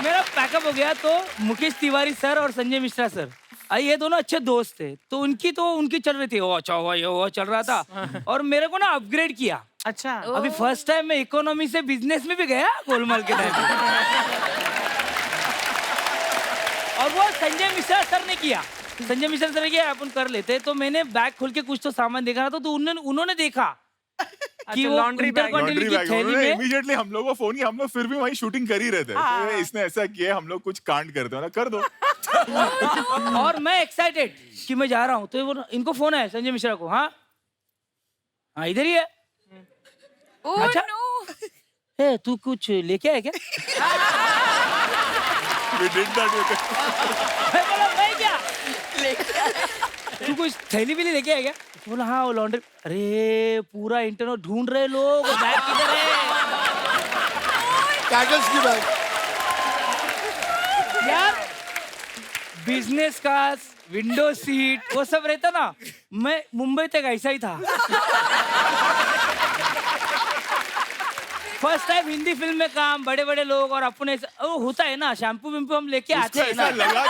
F: मेरा पैकअप हो गया, तो मुकेश तिवारी सर और संजय मिश्रा सर, ये दोनों अच्छे दोस्त थे, तो उनकी चल रही थी, वो अच्छा हुआ, ये हुआ चल रहा था, और मेरे को ना अपग्रेड किया।
D: अच्छा,
F: अभी फर्स्ट टाइम मैं इकोनॉमी से बिजनेस में भी गया गोलमाल के टाइम। और वो संजय मिश्रा सर ने किया, अपन कर लेते। तो मैंने बैग खोल के कुछ तो सामान देखा था, तो उन्होंने देखा कि वो इंटरकॉन्टिनेंटल की थैली में
A: इमीडिएटली हम लोगों को फोन किया, हम लोग फिर भी वहीं शूटिंग कर ही रहे थे। तो इसने ऐसा किया, हम लोग कुछ कांड करते हो ना, कर दो।
F: और मैं एक्साइटेड कि मैं जा रहा हूँ, तो इनको फोन आया संजय मिश्रा को, हाँ इधर ही है।
G: Oh
F: अच्छा?
G: no!
F: ए, तू कुछ लेके आया क्या?
A: We did that with it.
F: मैं बोला मैं क्या? तू कुछ थैली भी लेके आया क्या? बोला हाँ वो लॉन्ड्री। अरे पूरा इंटरनेट ढूंढ रहे लोग, बैग किधर है?
L: कागज की बैग।
F: यार बिजनेस क्लास, विंडो सीट वो सब रहता ना, मैं मुंबई तक ऐसा ही था। फर्स्ट टाइम हिंदी फिल्म में काम, बड़े बड़े लोग और अपने वो होता है ना, शैम्पू विम्पू हम लेके आते हैं ना।
A: लगा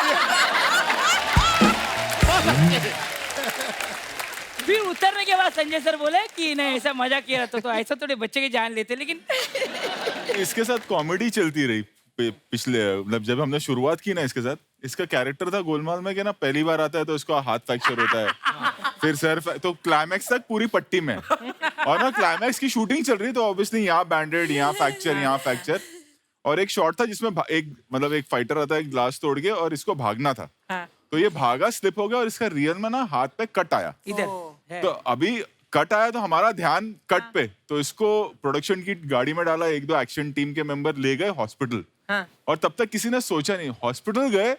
F: फिर उतरने के बाद संजय सर बोले कि नहीं ऐसा मजा किया रहता, तो ऐसा थोड़े बच्चे की जान लेते, लेकिन
A: इसके साथ कॉमेडी चलती रही पिछले, मतलब जब हमने शुरुआत की ना इसके साथ, इसका कैरेक्टर था गोलमाल में कि ना पहली बार आता है तो इसका हाथ फ्रैक्चर होता है, फिर सर तो क्लाइमैक्स तक पूरी पट्टी में, और ना क्लाइमैक्स की शूटिंग चल रही तो ऑब्वियसली यहाँ बैंडेड, यहाँ फ्रैक्चर, और एक शॉट था जिसमें एक फाइटर आता है ग्लास तोड़ के और इसको भागना था, तो ये भागा, स्लिप हो गया और इसका रियल में ना हाथ पे कट आया
F: इधर
A: तो अभी कट आया तो हमारा ध्यान कट पे, तो इसको प्रोडक्शन की गाड़ी में डाला, 1-2 एक्शन टीम के मेंबर ले गए हॉस्पिटल, और तब तक किसी ने सोचा नहीं, हॉस्पिटल गए,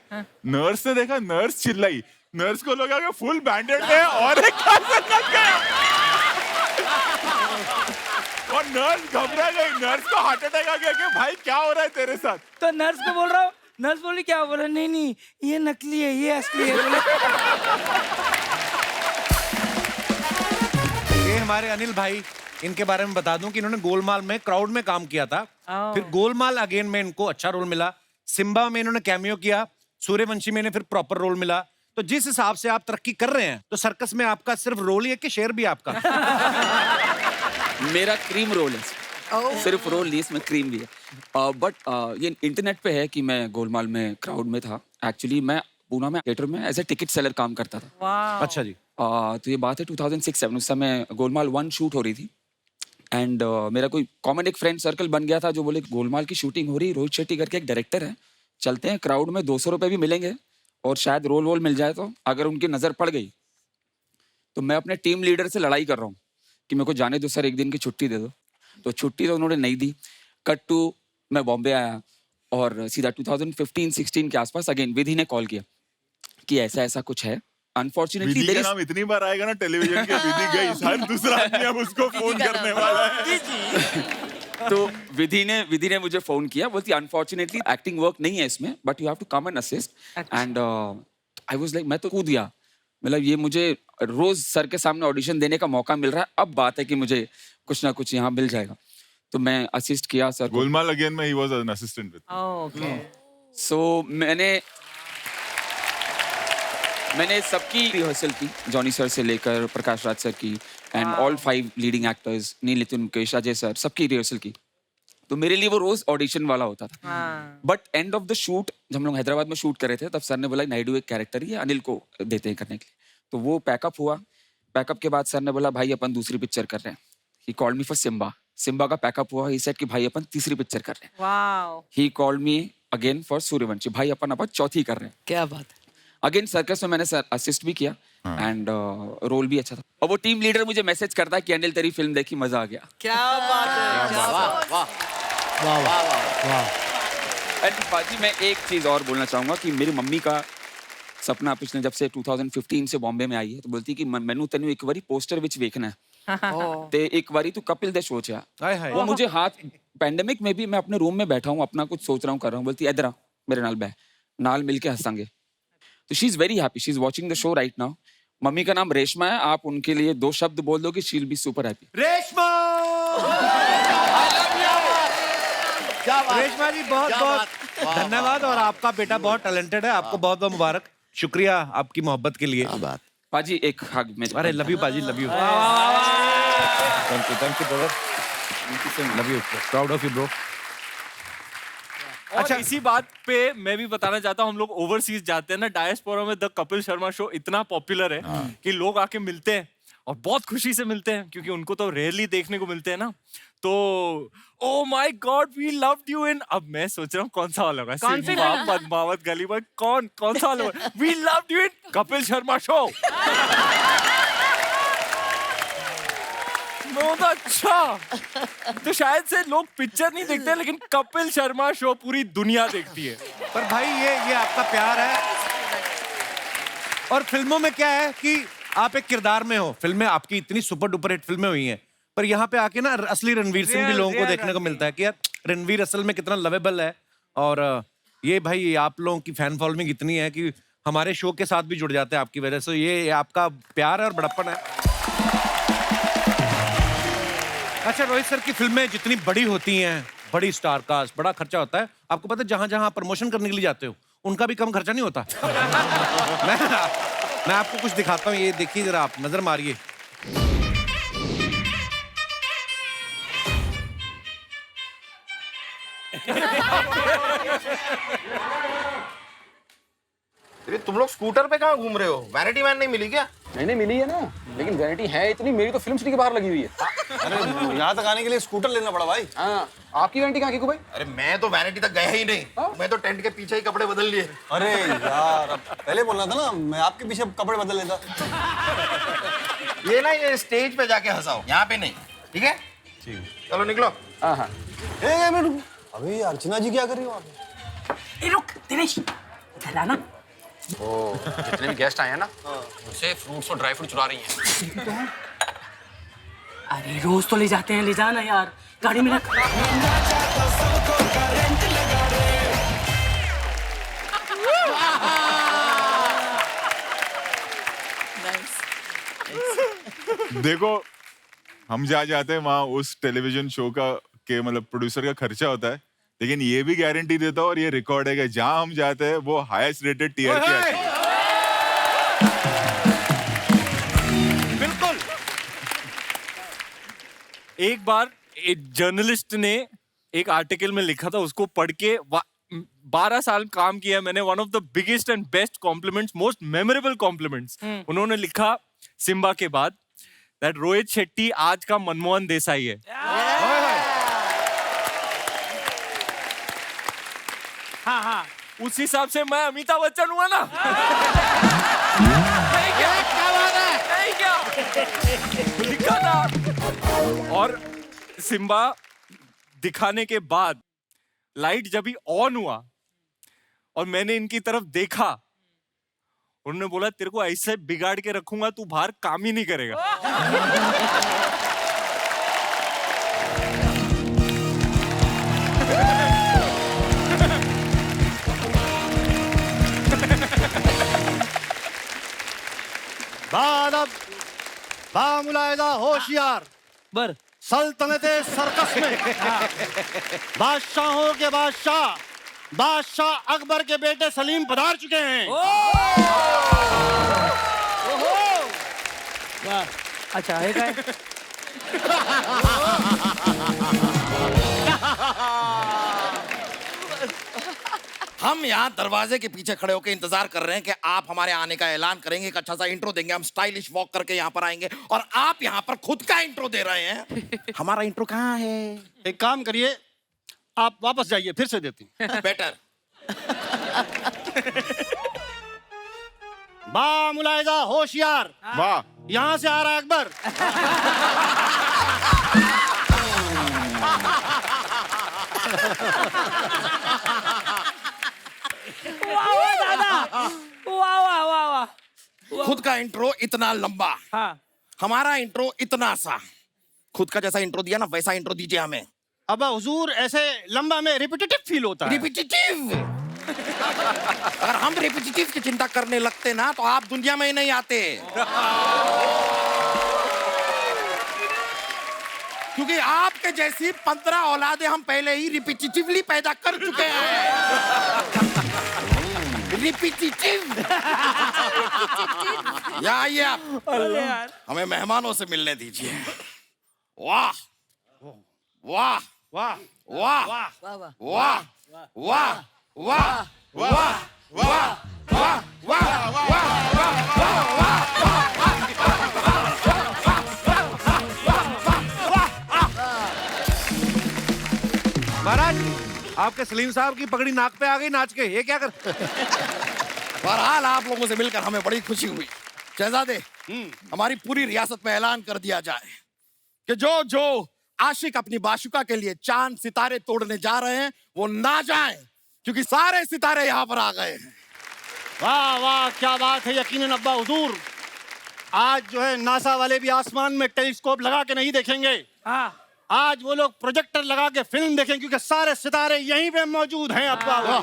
A: नर्स ने देखा, नर्स चिल्लाई, नर्स को लगा कि फुल बैंडेड है और एक कट गया, और नर्स घबरा गई, नर्स को हार्ट अटैक आ गया कि भाई क्या हो रहा है तेरे साथ,
F: तो नर्स को बोल रहा हूँ, नर्स बोली क्या? बोला नहीं ये नकली है, ये असली है। बोले
B: ये हमारे अनिल भाई, इनके बारे में बता दूं कि इन्होंने गोलमाल में क्राउड में काम किया था, फिर गोलमाल अगेन में इनको अच्छा रोल मिला, सिम्बा में इन्होंने कैमियो किया, सूर्यवंशी में इन्हें फिर प्रॉपर रोल मिला। तो जिस हिसाब से आप तरक्की कर रहे हैं, तो सर्कस में आपका सिर्फ रोल ही है कि शेयर भी आपका?
I: मेरा क्रीम रोल है, सिर्फ रोल नहीं, इसमें क्रीम भी है। बट ये इंटरनेट पे है कि मैं गोलमाल में क्राउड में था। एक्चुअली मैं पूना में थिएटर में एज ए टिकट सेलर काम करता था।
B: अच्छा जी।
I: तो ये बात है 2006-7, उस समय गोलमाल 1 शूट हो रही थी, एंड मेरा कोई कॉमन एक फ्रेंड सर्कल बन गया था जो बोले गोलमाल की शूटिंग हो रही, रोहित शेट्टी करके एक डायरेक्टर है, चलते हैं, क्राउड में 200 रुपये भी मिलेंगे और शायद रोल वोल मिल जाए, तो अगर उनकी नज़र पड़ गई तो मैं अपने टीम लीडर से लड़ाई कर रहा हूँ कि मेरे को जाने दो सर, 1 दिन की छुट्टी दे दो, तो छुट्टी तो उन्होंने नहीं दी। कट टू मैं बॉम्बे आया और सीधा 2015-16 के आसपास अगेन विधि ने कॉल किया कि ऐसा ऐसा कुछ है। अनफॉर्चुनेटली
A: विधि का नाम इतनी बार आएगा ना टेलीविजन के, विधि गई, हर दूसरा आदमी अब उसको फोन करने वाला है।
I: तो विधि ने मुझे फोन किया, बोलती अनफॉर्चुनेटली एक्टिंग वर्क नहीं है इसमें, but you have to come and assist, and I was like, मैं तो कूद गया, मतलब ये मुझे रोज सर के सामने ऑडिशन देने का मौका मिल रहा है, अब बात है कि मुझे कुछ ना कुछ यहाँ मिल जाएगा, तो मैं असिस्ट किया सर।
A: गोलमाल अगेन में ही was an assistant with.
D: Okay.
I: So मैंने सबकी रिहर्सल की, जॉनी सर से लेकर प्रकाश राज सर की, and all 5 leading actors, Neil Nitin Mukesh, Ajay sir, सबकी रिहर्सल की। तो मेरे लिए वो रोज ऑडिशन वाला होता था। But end of the shoot, जब हम लोग हैदराबाद में शूट कर रहे थे, तब सर ने बोला नायडू एक कैरेक्टर ही है, अनिल को देते हैं करने के लिए। तो वो पैकअप हुआ। पैकअप के बाद सर ने बोला भाई अपन दूसरी पिक्चर कर रहे हैं। He called me for Simmba. Simmba का पैकअप हुआ। ही सेड कि भाई अपन तीसरी पिक्चर कर रहे हैं।
D: Wow.
I: He called me again for Suryavanshi. भाई अपन चौथी कर रहे हैं।
E: क्या बात है।
I: अगेन सर्कस में मैंने सर असिस्ट भी किया एंड रोल भी अच्छा था। और वो टीम लीडर मुझे मैसेज करता है कि अनिल तेरी फिल्म देखी, मजा आ गया।
E: क्या बात है।
K: वाह वाह
I: एंड बाजी मैं एक चीज और बोलना चाहूंगा कि मेरी मम्मी का सपना पिछले जब से 2015 से बॉम्बे में आई है, तो बोलती कि मैनू तेनू एक बारी पोस्टर विच वेखना है ते एक बारी तू कपिल दे शो च आ। वो मुझे हाथ पैंडेमिक में भी मैं अपने रूम में बैठा हूँ, अपना कुछ सोच रहा हूँ, कर रहा हूँ, बोलती इधर आ मेरे नाल बह, नाल मिलके हंसांगे। तो she is very happy, she is watching the show right now. Mummy का नाम रेशमा है, आप उनके लिए 2 शब्द बोल दो कि she will be super happy.
B: Reshma. Reshma ji बहुत बहुत धन्यवाद, और आपका बेटा बहुत टैलेंटेड है, आपको बहुत बहुत मुबारक। शुक्रिया आपकी मोहब्बत के लिए।
I: पाजी एक हग में।
B: अरे लव यू पाजी, love you. Thank you brother, love you, proud of you bro.
J: अच्छा, इसी बात पे मैं भी बताना चाहता हूँ, हम लोग ओवरसीज जाते हैं ना, डायस्पोरा में द कपिल शर्मा शो इतना पॉपुलर है कि लोग आके मिलते हैं और बहुत खुशी से मिलते हैं, क्योंकि उनको तो रेयरली देखने को मिलते हैं ना। तो oh my god we loved you in, अब मैं सोच रहा हूँ कौन सा वाला होगा, सिम्बा, पद्मावत, गली बॉय, कौन सा वाला होगा। We loved you in Kapil Sharma show. मैं तो अच्छा, तो शायद से लोग पिक्चर नहीं देखते लेकिन कपिल शर्मा शो पूरी दुनिया देखती है।
B: पर भाई ये आपका प्यार है। और फिल्मों में क्या है कि आप एक किरदार में हो। फिल्में आपकी इतनी सुपर डुपर हिट फिल्में हुई हैं, पर यहाँ पे आके ना असली रणवीर सिंह भी लोगों को देखने को मिलता है कि यार रणवीर असल में कितना लवेबल है। और ये भाई आप लोगों की फैन फॉलोइंग इतनी है कि हमारे शो के साथ भी जुड़ जाते हैं आपकी वजह से। ये आपका प्यार है और बड़प्पन है। अच्छा, रोहित सर की फिल्में जितनी बड़ी होती हैं, बड़ी स्टार कास्ट, बड़ा खर्चा होता है। आपको पता है जहां जहां प्रमोशन करने के लिए जाते हो उनका भी कम खर्चा नहीं होता। मैं आपको कुछ दिखाता हूँ, ये देखिए जरा, आप नजर मारिए।
K: अरे तुम लोग स्कूटर पे कहाँ घूम रहे हो? वैनिटी वैन नहीं मिली क्या?
M: नहीं मिली है ना, लेकिन वैनिटी है इतनी, मेरी तो फिल्म सिटी के बाहर लगी हुई है।
K: अरे यहाँ तक आने के लिए स्कूटर लेना पड़ा भाई।
M: हाँ, आपकी वैनिटी कहाँ की भाई?
K: अरे मैं तो वैनिटी तक गया ही नहीं। मैं तो टेंट के पीछे ही कपड़े बदल लिए।
N: अरे यार, अब पहले बोलना था ना, मैं आपके पीछे कपड़े बदल लेता।
K: ये ना, ये स्टेज पे जाके हंसाओ, यहाँ पे नहीं, ठीक है? ठीक, चलो निकलो।
M: हाँ हाँ।
N: अभी अर्चना जी क्या कर रही हो आप?
D: रुक दिनेश, इधर आना।
M: जितने भी गेस्ट आए हैं ना, उनसे फ्रूट्स और ड्राई फ्रूट चुरा रही हैं।
D: अरे रोज तो ले जाते हैं, ले जाना यार, गाड़ी में रख।
A: देखो, हम जहाँ जाते हैं वहाँ उस टेलीविजन शो का के मतलब प्रोड्यूसर का खर्चा होता है, लेकिन ये भी गारंटी देता हूँ और ये रिकॉर्ड है कि जहाँ हम जाते हैं वो हाईएस्ट रेटेड टीआरपी आती है।
J: बिल्कुल। एक बार एक जर्नलिस्ट ने एक आर्टिकल में लिखा था, उसको पढ़ के 12 साल काम किया मैंने। One of the biggest and best compliments, most memorable compliments उन्होंने लिखा सिम्बा के बाद, दैट रोहित शेट्टी आज का मनमोहन देसाई है।
F: हाँ हाँ,
J: उस हिसाब से मैं अमिताभ बच्चन हुआ ना। लिखा था। और सिम्बा दिखाने के बाद लाइट जब ही ऑन हुआ और मैंने इनकी तरफ देखा, उन्होंने बोला तेरे को ऐसे बिगाड़ के रखूंगा तू बाहर काम ही नहीं करेगा।
L: बादब बामुलायदा होशियार
F: बर
L: सल्तनते सर्कस में बादशाहों के बादशाह बादशाह अकबर के बेटे सलीम पधार चुके हैं।
F: वाह, अच्छा है क्या?
K: हम यहाँ दरवाजे के पीछे खड़े होकर इंतजार कर रहे हैं कि आप हमारे आने का ऐलान करेंगे, एक अच्छा सा इंट्रो देंगे, हम स्टाइलिश वॉक करके यहाँ पर आएंगे और आप यहाँ पर खुद का इंट्रो दे रहे हैं। हमारा इंट्रो कहाँ है?
L: एक काम करिए, आप वापस जाइए, फिर से देती हूँ।
K: बेटर।
L: बामुलायदा होशियार,
A: वाह,
L: यहाँ से आ रहा है अकबर।
F: वाह दादा, वाह वाह वाह वाह।
K: खुद का इंट्रो इतना लंबा,
F: हाँ,
K: हमारा इंट्रो इतना सा। खुद का जैसा इंट्रो दिया ना वैसा इंट्रो दीजिए हमें।
L: अब हुजूर ऐसे लंबा में रिपीटेटिव फील होता है।
K: रिपीटेटिव? अगर हम रिपीटेटिव की चिंता करने लगते ना तो आप दुनिया में ही नहीं आते। क्योंकि आपके जैसी 15 औलादे हम पहले ही रिपीटेटिवली पैदा कर चुके हैं। रिपीटेटिव। यहाँ आइए आप, हमें मेहमानों से मिलने दीजिए। वाह वाह
L: वाह
K: वाह वाह वाह वाह वाह वाह वाह वाह
B: महाराज, आपके सलीम साहब की पगड़ी नाक पे आ गई नाच के, ये क्या कर?
K: बहरहाल आप लोगों से मिलकर हमें बड़ी खुशी हुई। शहजादे, हमारी पूरी रियासत में ऐलान कर दिया जाए कि जो जो आशिक अपनी बाशुका के लिए चांद सितारे तोड़ने जा रहे हैं वो ना जाएं, क्योंकि सारे सितारे यहाँ पर आ गए हैं।
N: वाह वाह, क्या बात है। यकीनन अब्बा हुजूर, आज जो है नासा वाले भी आसमान में टेलीस्कोप लगा के नहीं देखेंगे।
F: हाँ,
N: आज वो लोग प्रोजेक्टर लगा के फिल्म देखेंगे, क्योंकि सारे सितारे यहीं पे मौजूद हैं अब्बा।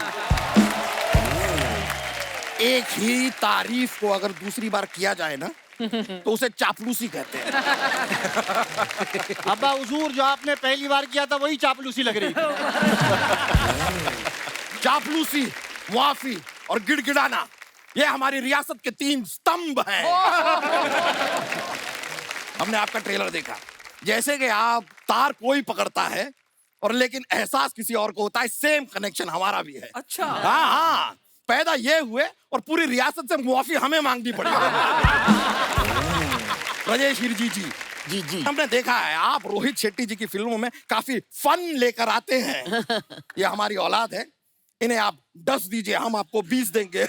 K: एक ही तारीफ को अगर दूसरी बार किया जाए ना तो उसे चापलूसी कहते हैं।
N: अब्बा हुजूर, जो आपने पहली बार किया था वही चापलूसी लग रही थी।
K: चापलूसी, मुआफी और गिड़गिड़ाना, ये हमारी रियासत के 3 स्तंभ हैं। हमने आपका ट्रेलर देखा, जैसे कि आप तार कोई पकड़ता है और लेकिन एहसास किसी और को होता है, सेम कनेक्शन हमारा भी है।
E: अच्छा।
K: हाँ हाँ, पैदा ये हुए और पूरी रियासत से मुआफी हमें मांगनी पड़ी। राजेश हिरजी जी, जी जी, हमने देखा है आप रोहित शेट्टी जी की फिल्मों में काफी फन लेकर आते हैं। ये हमारी औलाद है, इन्हें आप 10 दीजिए, हम आपको 20 देंगे।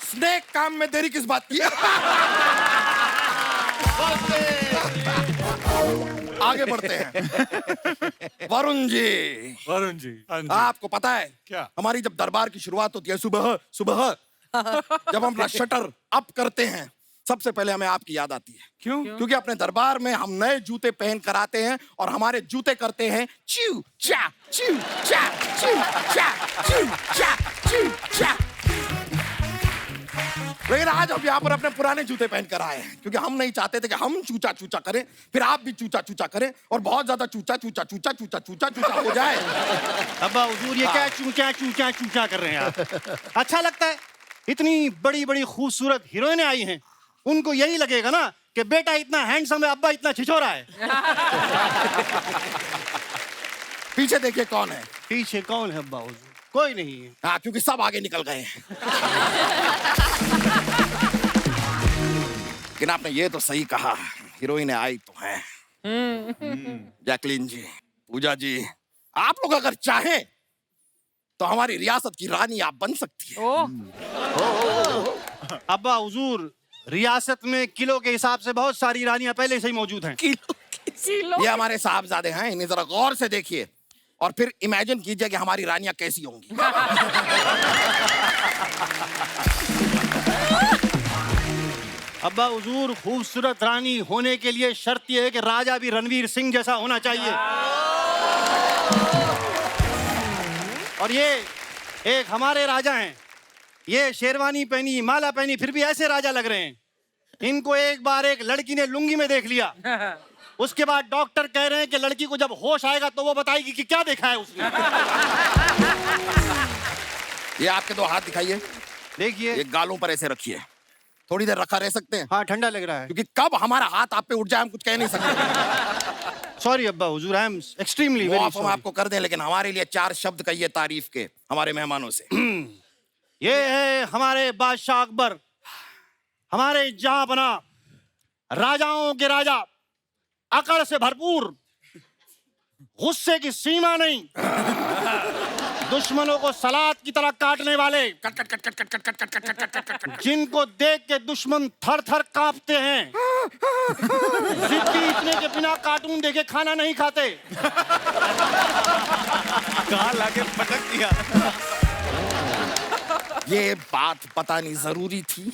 K: स्नेक काम में देरी किस बात की? आगे बढ़ते हैं। वरुण जी,
H: वरुण जी, हाँ जी।
K: आपको पता है
H: क्या?
K: हमारी जब दरबार की शुरुआत होती है सुबह सुबह, जब हम अपना शटर अप करते हैं, सबसे पहले हमें आपकी याद आती है।
H: क्यों?
K: क्योंकि अपने दरबार में हम नए जूते पहन कर आते हैं और हमारे जूते करते हैं च्यू चा च्यू चा च्यू चा च्यू चा च्यू चा। लेकिन आज हम यहाँ पर अपने पुराने जूते पहन कर आए हैं, क्योंकि हम नहीं चाहते थे कि हम चूचा चूचा करें, फिर आप भी चूचा चूचा करें और बहुत ज्यादा चूचा चूचा चूचा चूचा चूचा चूचा हो जाए।
N: अब्बा हुजूर, ये क्या चूचा चूचा चूचा कर रहे हैं आप? अच्छा लगता है? इतनी बड़ी बड़ी खूबसूरत हीरोइनें आई हैं, उनको यही लगेगा ना कि बेटा इतना हैंडसम है, अब्बा इतना छिछोरा है।
K: पीछे देखिए कौन है।
N: पीछे कौन है अब्बा हुजूर? कोई नहीं है।
K: हाँ, क्योंकि सब आगे निकल गए हैं। लेकिन आपने ये तो सही कहा, हीरोइनें आई तो हैं। जैकलीन जी, पूजा जी, आप लोग अगर चाहें तो हमारी रियासत की रानी आप बन सकती है।
N: अब्बा हुजूर, रियासत में किलो के हिसाब से बहुत सारी रानियां पहले से ही मौजूद हैं।
K: ये हमारे साहबजादे हैं, इन्हें जरा गौर से देखिए और फिर इमेजिन कीजिए कि हमारी रानियां कैसी होंगी।
N: अब्बा हुजूर, खूबसूरत रानी होने के लिए शर्त यह है कि राजा भी रणवीर सिंह जैसा होना चाहिए। और ये एक हमारे राजा हैं, ये शेरवानी पहनी, माला पहनी, फिर भी ऐसे राजा लग रहे हैं। इनको एक बार एक लड़की ने लुंगी में देख लिया, उसके बाद डॉक्टर कह रहे हैं कि लड़की को जब होश आएगा तो वो बताएगी कि क्या देखा है उसने।
K: ये आपके 2 हाथ दिखाइए,
N: देखिए।
K: ये गालों पर ऐसे रखिए, थोड़ी देर रखा रह सकते हैं?
N: हाँ, ठंडा लग रहा है।
K: क्योंकि कब हमारा हाथ आप पे उठ जाए हम कुछ कह नहीं सकते।
N: सॉरी अब्बा हुजूर, आई एम एक्सट्रीमली वेरी
K: हम आपको कर दें, लेकिन हमारे लिए 4 शब्द कहिए तारीफ के हमारे मेहमानों से।
N: ये है हमारे बादशाह अकबर, हमारे जहां बना, राजाओं के राजा, अकड़ से भरपूर, गुस्से की सीमा नहीं, दुश्मनों को सलाद की तरह काटने वाले, जिनको देख के दुश्मन थर थर कांपते हैं, जिद्दी इतने के बिना कार्टून देखे खाना नहीं खाते।
H: कहाँ लाके पटक दिया।
K: ये बात बतानी जरूरी थी।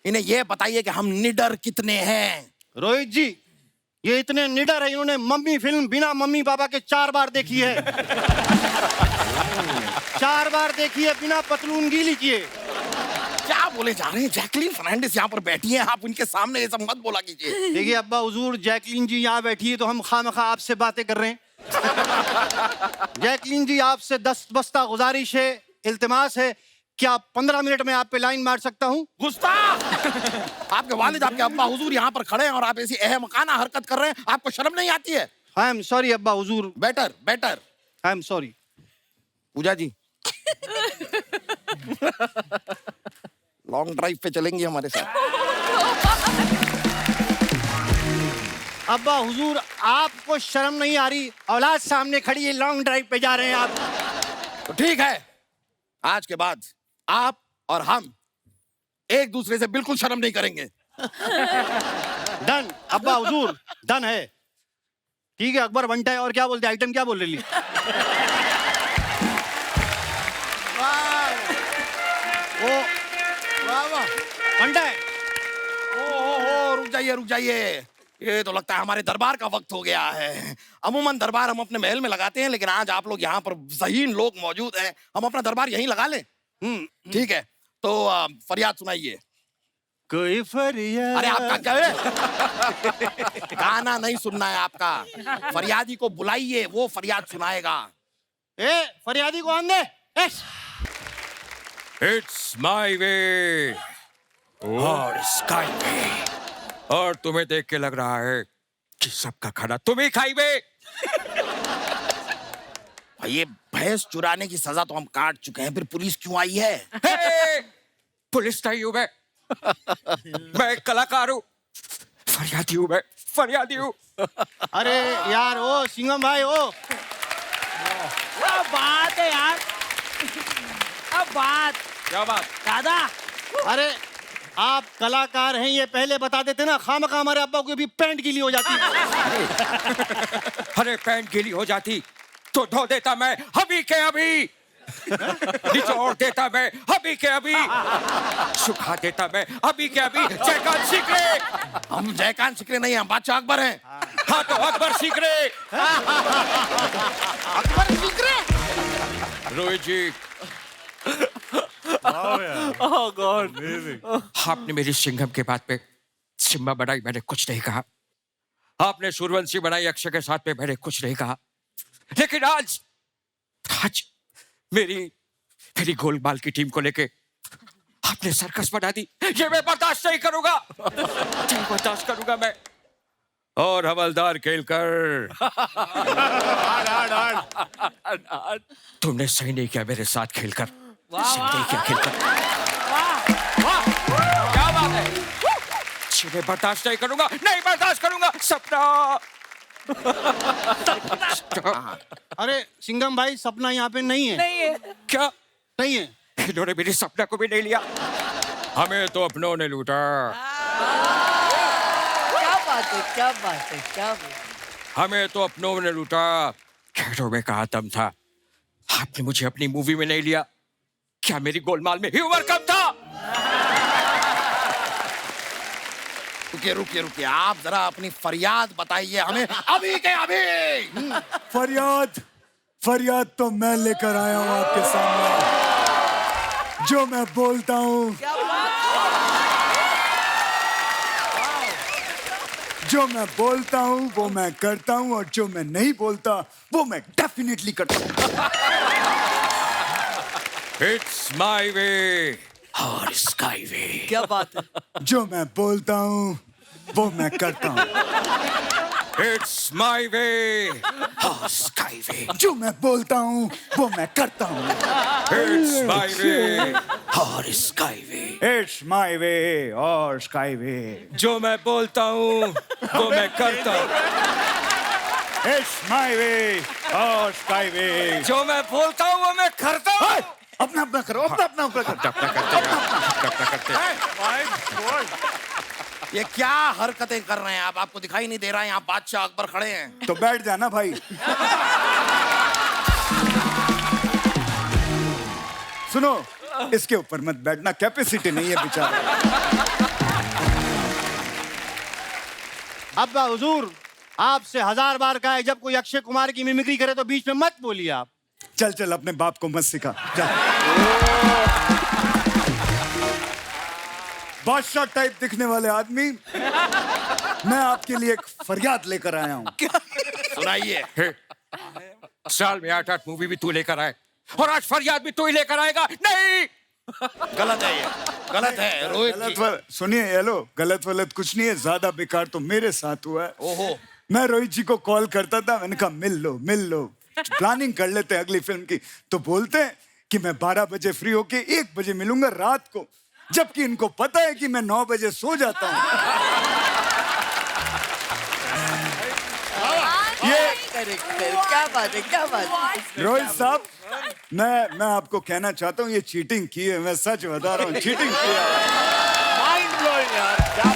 K: इन्हें ये बताइए कि हम निडर कितने हैं।
N: रोहित जी, ये इतने निडर है, इन्होंने मम्मी फिल्म बिना मम्मी पापा के 4 बार देखी है। 4 बार देखी है बिना पतलून गीली किए।
K: क्या बोले जा रहे हैं? जैकलीन फर्नांडिस यहाँ पर बैठी हैं, आप उनके सामने ये सब मत बोला कीजिए।
N: देखिए अब्बा हुजूर, जैकलीन जी यहाँ बैठी है तो हम खामखा आपसे बातें कर रहे हैं। जैकलीन जी, आपसे 10 बस्ता गुजारिश है, इल्तिमास है, क्या 15 मिनट में आप पे लाइन मार सकता हूँ?
K: गुस्ताख! आपके वालिद, आपके अब्बा हुजूर यहाँ पर खड़े हैं और आप ऐसी अहमकाना हरकत कर रहे हैं, आपको शर्म नहीं आती है?
N: आई एम सॉरी अब्बा हुजूर।
K: Better better,
N: I am sorry.
K: Pooja ji, long drive पे चलेंगी हमारे साथ?
N: अब्बा हुजूर, आपको शर्म नहीं आ रही? औलाद सामने खड़ी है, लॉन्ग ड्राइव पे जा रहे हैं आप।
K: तो ठीक है, आज के बाद आप और हम एक दूसरे से बिल्कुल शर्म नहीं करेंगे।
N: डन अब्बा हुजूर डन है। ठीक है अकबर बनता है। और क्या बोलते आइटम क्या बोल रही? वो बनता है।
K: ओ रुक जाइए ये तो लगता है हमारे दरबार का वक्त हो गया है। अमूमन दरबार हम अपने महल में लगाते हैं, लेकिन आज आप लोग यहाँ पर ज़हीन लोग मौजूद हैं, हम अपना दरबार यहीं लगा लें। ठीक है तो फरियाद सुनाइए।
N: कोई फरियाद।
K: अरे आपका क्या है? गाना नहीं सुनना है आपका, फरियादी को बुलाइए, वो फरियाद सुनाएगा।
N: ए फरियादी को आन दे।
O: इट्स माय वे और स्काई वे, और तुम्हें देख के लग रहा है कि सबका खाना तुम ही खाइबे।
K: भाई ये भैंस चुराने की सजा तो हम काट चुके हैं, फिर पुलिस क्यों आई है?
O: पुलिस नहीं हूं मैं एक कलाकार हूँ, फरियादी हूँ मैं, फरियादी हूँ।
N: अरे यार ओ सिंघम भाई ओ
F: क्या बात है यार,
O: क्या बात
F: दादा।
N: अरे आप कलाकार हैं ये पहले बता देते ना, खामखा हमारे अब्बा को भी पैंट गीली हो जाती।
O: अरे पैंट गीली हो जाती तो धो देता मैं अभी के अभी, निचोड़ देता मैं अभी के अभी, सुखा देता मैं अभी के अभी। जयकान सिकरे।
K: हम जयकान सिकरे नहीं, हम बादशाह अकबर हैं।
O: हाँ तो अकबर सिकरे।
K: अकबर सिकरे।
O: रोहित जी
J: ओह गॉड,
O: आपने मेरी सिंघम के बात पे सिम्बा बनाई, मैंने कुछ नहीं कहा। आपने सूर्यवंशी बनाई अक्षय के साथ में, मैंने कुछ नहीं कहा। लेकिन आज मेरी गोलमाल की टीम को लेके आपने सर्कस बना दी, ये मैं बर्दाश्त नहीं करूंगा, नहीं बर्दाश्त करूंगा मैं। और हवलदार केलकर, तुमने सही नहीं किया मेरे साथ खेलकर, सही नहीं किया खेलकर। क्या बात है, ये मैं बर्दाश्त नहीं करूंगा, नहीं बर्दाश्त करूंगा। सपना
N: अरे सिंघम भाई सपना यहाँ पे नहीं है।
F: नहीं है
O: क्या?
N: नहीं है।
O: इन्होंने मेरी सपना को भी नहीं लिया, हमें तो अपनों ने लूटा।
E: क्या बात है, क्या बात है, क्या बात है।
O: हमें तो अपनों ने लूटा, खेलों में कहा दम था, आपने मुझे अपनी मूवी में नहीं लिया। क्या मेरी गोलमाल में ह्यूमर कम था?
K: रुकिए आप जरा अपनी फरियाद बताइए हमें अभी के अभी।
P: फरियाद तो मैं लेकर आया हूं आपके सामने। जो मैं बोलता हूं, वो मैं करता हूं, और जो मैं नहीं बोलता वो मैं डेफिनेटली करता हूं।
O: इट्स माय वे और स्काई वे।
E: क्या बात है।
P: जो मैं बोलता हूं वो मैं करता हूं।
O: इट्स माय वे और स्काई वे।
P: जो मैं बोलता हूं वो मैं करता हूं।
O: इट्स माय वे और sky way.
P: It's my way और स्काई वे।
O: जो मैं बोलता हूं वो मैं करता हूं।
P: इट्स माय वे और स्काई वे।
O: जो मैं बोलता हूं वो मैं करता हूं।
P: अपना करो, अपना करते।
K: ये क्या हरकतें कर रहे हैं आप? आपको दिखाई नहीं दे रहा है यहाँ बादशाह अकबर खड़े हैं?
P: तो बैठ जाना भाई। सुनो, इसके ऊपर मत बैठना, कैपेसिटी नहीं है बेचारा।
N: अब्बा हुजूर आपसे 1000 बार कहा है जब कोई अक्षय कुमार की मिमिक्री करे तो बीच में मत बोलिए आप।
P: चल अपने बाप को मत सिखा जा। बादशाह टाइप दिखने वाले आदमी, मैं आपके लिए एक फरियाद लेकर आया हूँ।
K: सुनाइए।
O: साल में 8-8 मूवी भी तू लेकर आए, और आज फरियाद भी तू ही लेकर आएगा? नहीं,
K: गलत है, ये गलत है रोहित जी।
P: सुनिए, हेलो, गलत वलत कुछ नहीं है, ज्यादा बेकार तो मेरे साथ हुआ है।
K: ओहो।
P: मैं रोहित जी को कॉल करता था, मैंने कहा मिल लो, प्लानिंग कर लेते हैं अगली फिल्म की। तो बोलते हैं कि मैं 12 बजे फ्री होके 1 बजे मिलूंगा रात को, जबकि इनको पता है कि मैं 9 बजे सो जाता हूँ।
E: क्या बात है, क्या बात है।
P: रोहित साहब, मैं आपको कहना चाहता हूँ ये चीटिंग की है, मैं सच बता रहा हूँ, चीटिंग की है।
K: माइंड ब्लोइंग यार, क्या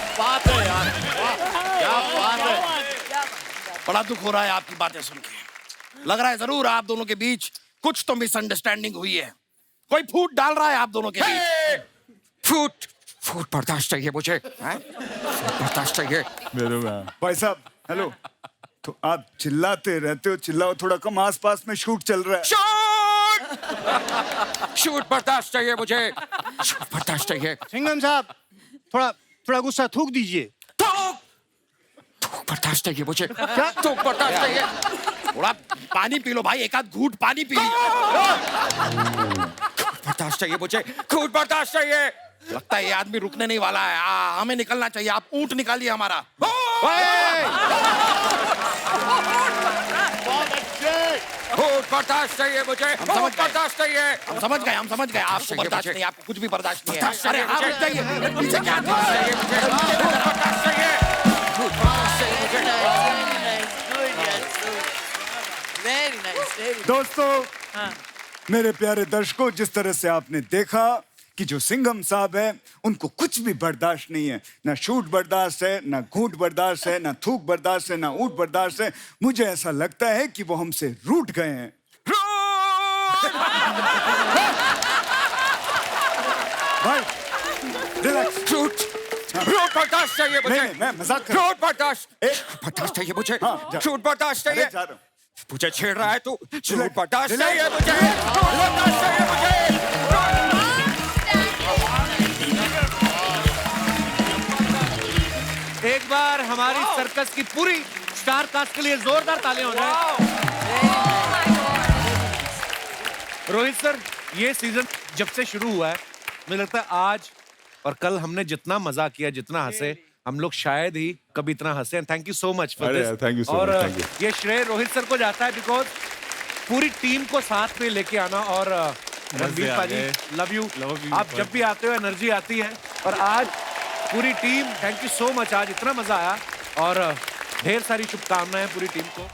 Q: बड़ा दुख हो रहा है आपकी बातें सुन के। लग रहा है जरूर आप दोनों के बीच कुछ तो मिसअंडरस्टैंडिंग हुई है। कोई फूट डाल रहा है आप दोनों के बीच।
O: फूट फूट बर्दाश्त चाहिए मुझे, बर्दाश्त चाहिए
A: मेरे
P: भाई साहब हेलो, तो आप चिल्लाते रहते हो, चिल्लाओ थोड़ा कम, आसपास में शूट चल रहा है।
O: शूट बर्दाश्त चाहिए मुझे, शूट बर्दाश्त चाहिए।
N: सिंघम साहब थोड़ा गुस्सा थूक दीजिए।
O: थूक बर्दाश्त चाहिए मुझे, क्या थूक बर्दाश्त चाहिए।
Q: थोड़ा पानी पी लो भाई, एक आध घूंट पानी पी लो।
O: बर्दाश्त चाहिए मुझे, खून बर्दाश्त चाहिए।
Q: लगता है ये आदमी रुकने नहीं वाला है। हमें निकलना चाहिए। आप ऊंट निकालिए हमारा।
O: खून बर्दाश्त चाहिए मुझे, खून बर्दाश्त चाहिए।
Q: हम समझ गए आपको बर्दाश्त नहीं, आपको कुछ भी बर्दाश्त नहीं है।
O: बर्दाश्त
Q: अरे
O: चाहिए
Q: आप
O: मुझे।
Q: रुक जाइए, पीछे क्या
O: चाहिए मुझे, बर्दाश्त चाहिए, बर्दाश्त चाहिए मुझे।
P: दोस्तों मेरे प्यारे दर्शकों, जिस तरह से आपने देखा कि जो सिंघम साहब है उनको कुछ भी बर्दाश्त नहीं है, ना शूट बर्दाश्त है, ना घूंट बर्दाश्त है, ना थूक बर्दाश्त है, ना ऊँट बर्दाश्त है। मुझे ऐसा लगता है कि वो हमसे रूठ गए हैं। भाई रिलैक्स।
O: शूट बर्दाश्त चाहिए मुझे।
P: नहीं, मैं मजाक कर रहा हूं।
O: शूट बर्दाश्त चाहिए मुझे, शूट बर्दाश्त चाहिए। मुझे छेड़ रहा है तू, शूट बर्दाश्त चाहिए मुझे, शूट बर्दाश्त चाहिए मुझे।
B: एक बार हमारी सर्कस की पूरी स्टार कास्ट के लिए जोरदार तालियां हो जाए। रोहित सर, ये सीजन जब से शुरू हुआ है, मुझे लगता है आज और कल हमने जितना मजा किया, जितना हंसे, हम लोग शायद ही कभी इतना हंसे। Thank you so much for this.
A: Thank you so
B: और
A: मच, थैंक यू।
B: ये श्रेय रोहित सर को जाता है, बिकॉज पूरी टीम को साथ में लेके आना। और रणवीर
A: आ
B: पाजी,
A: गए।
B: Love you.
A: Love you,
B: आप जब भी आते हो एनर्जी आती है। और आज पूरी team, thank you so much, आज इतना मजा आया और ढेर सारी शुभकामनाएं पूरी टीम को।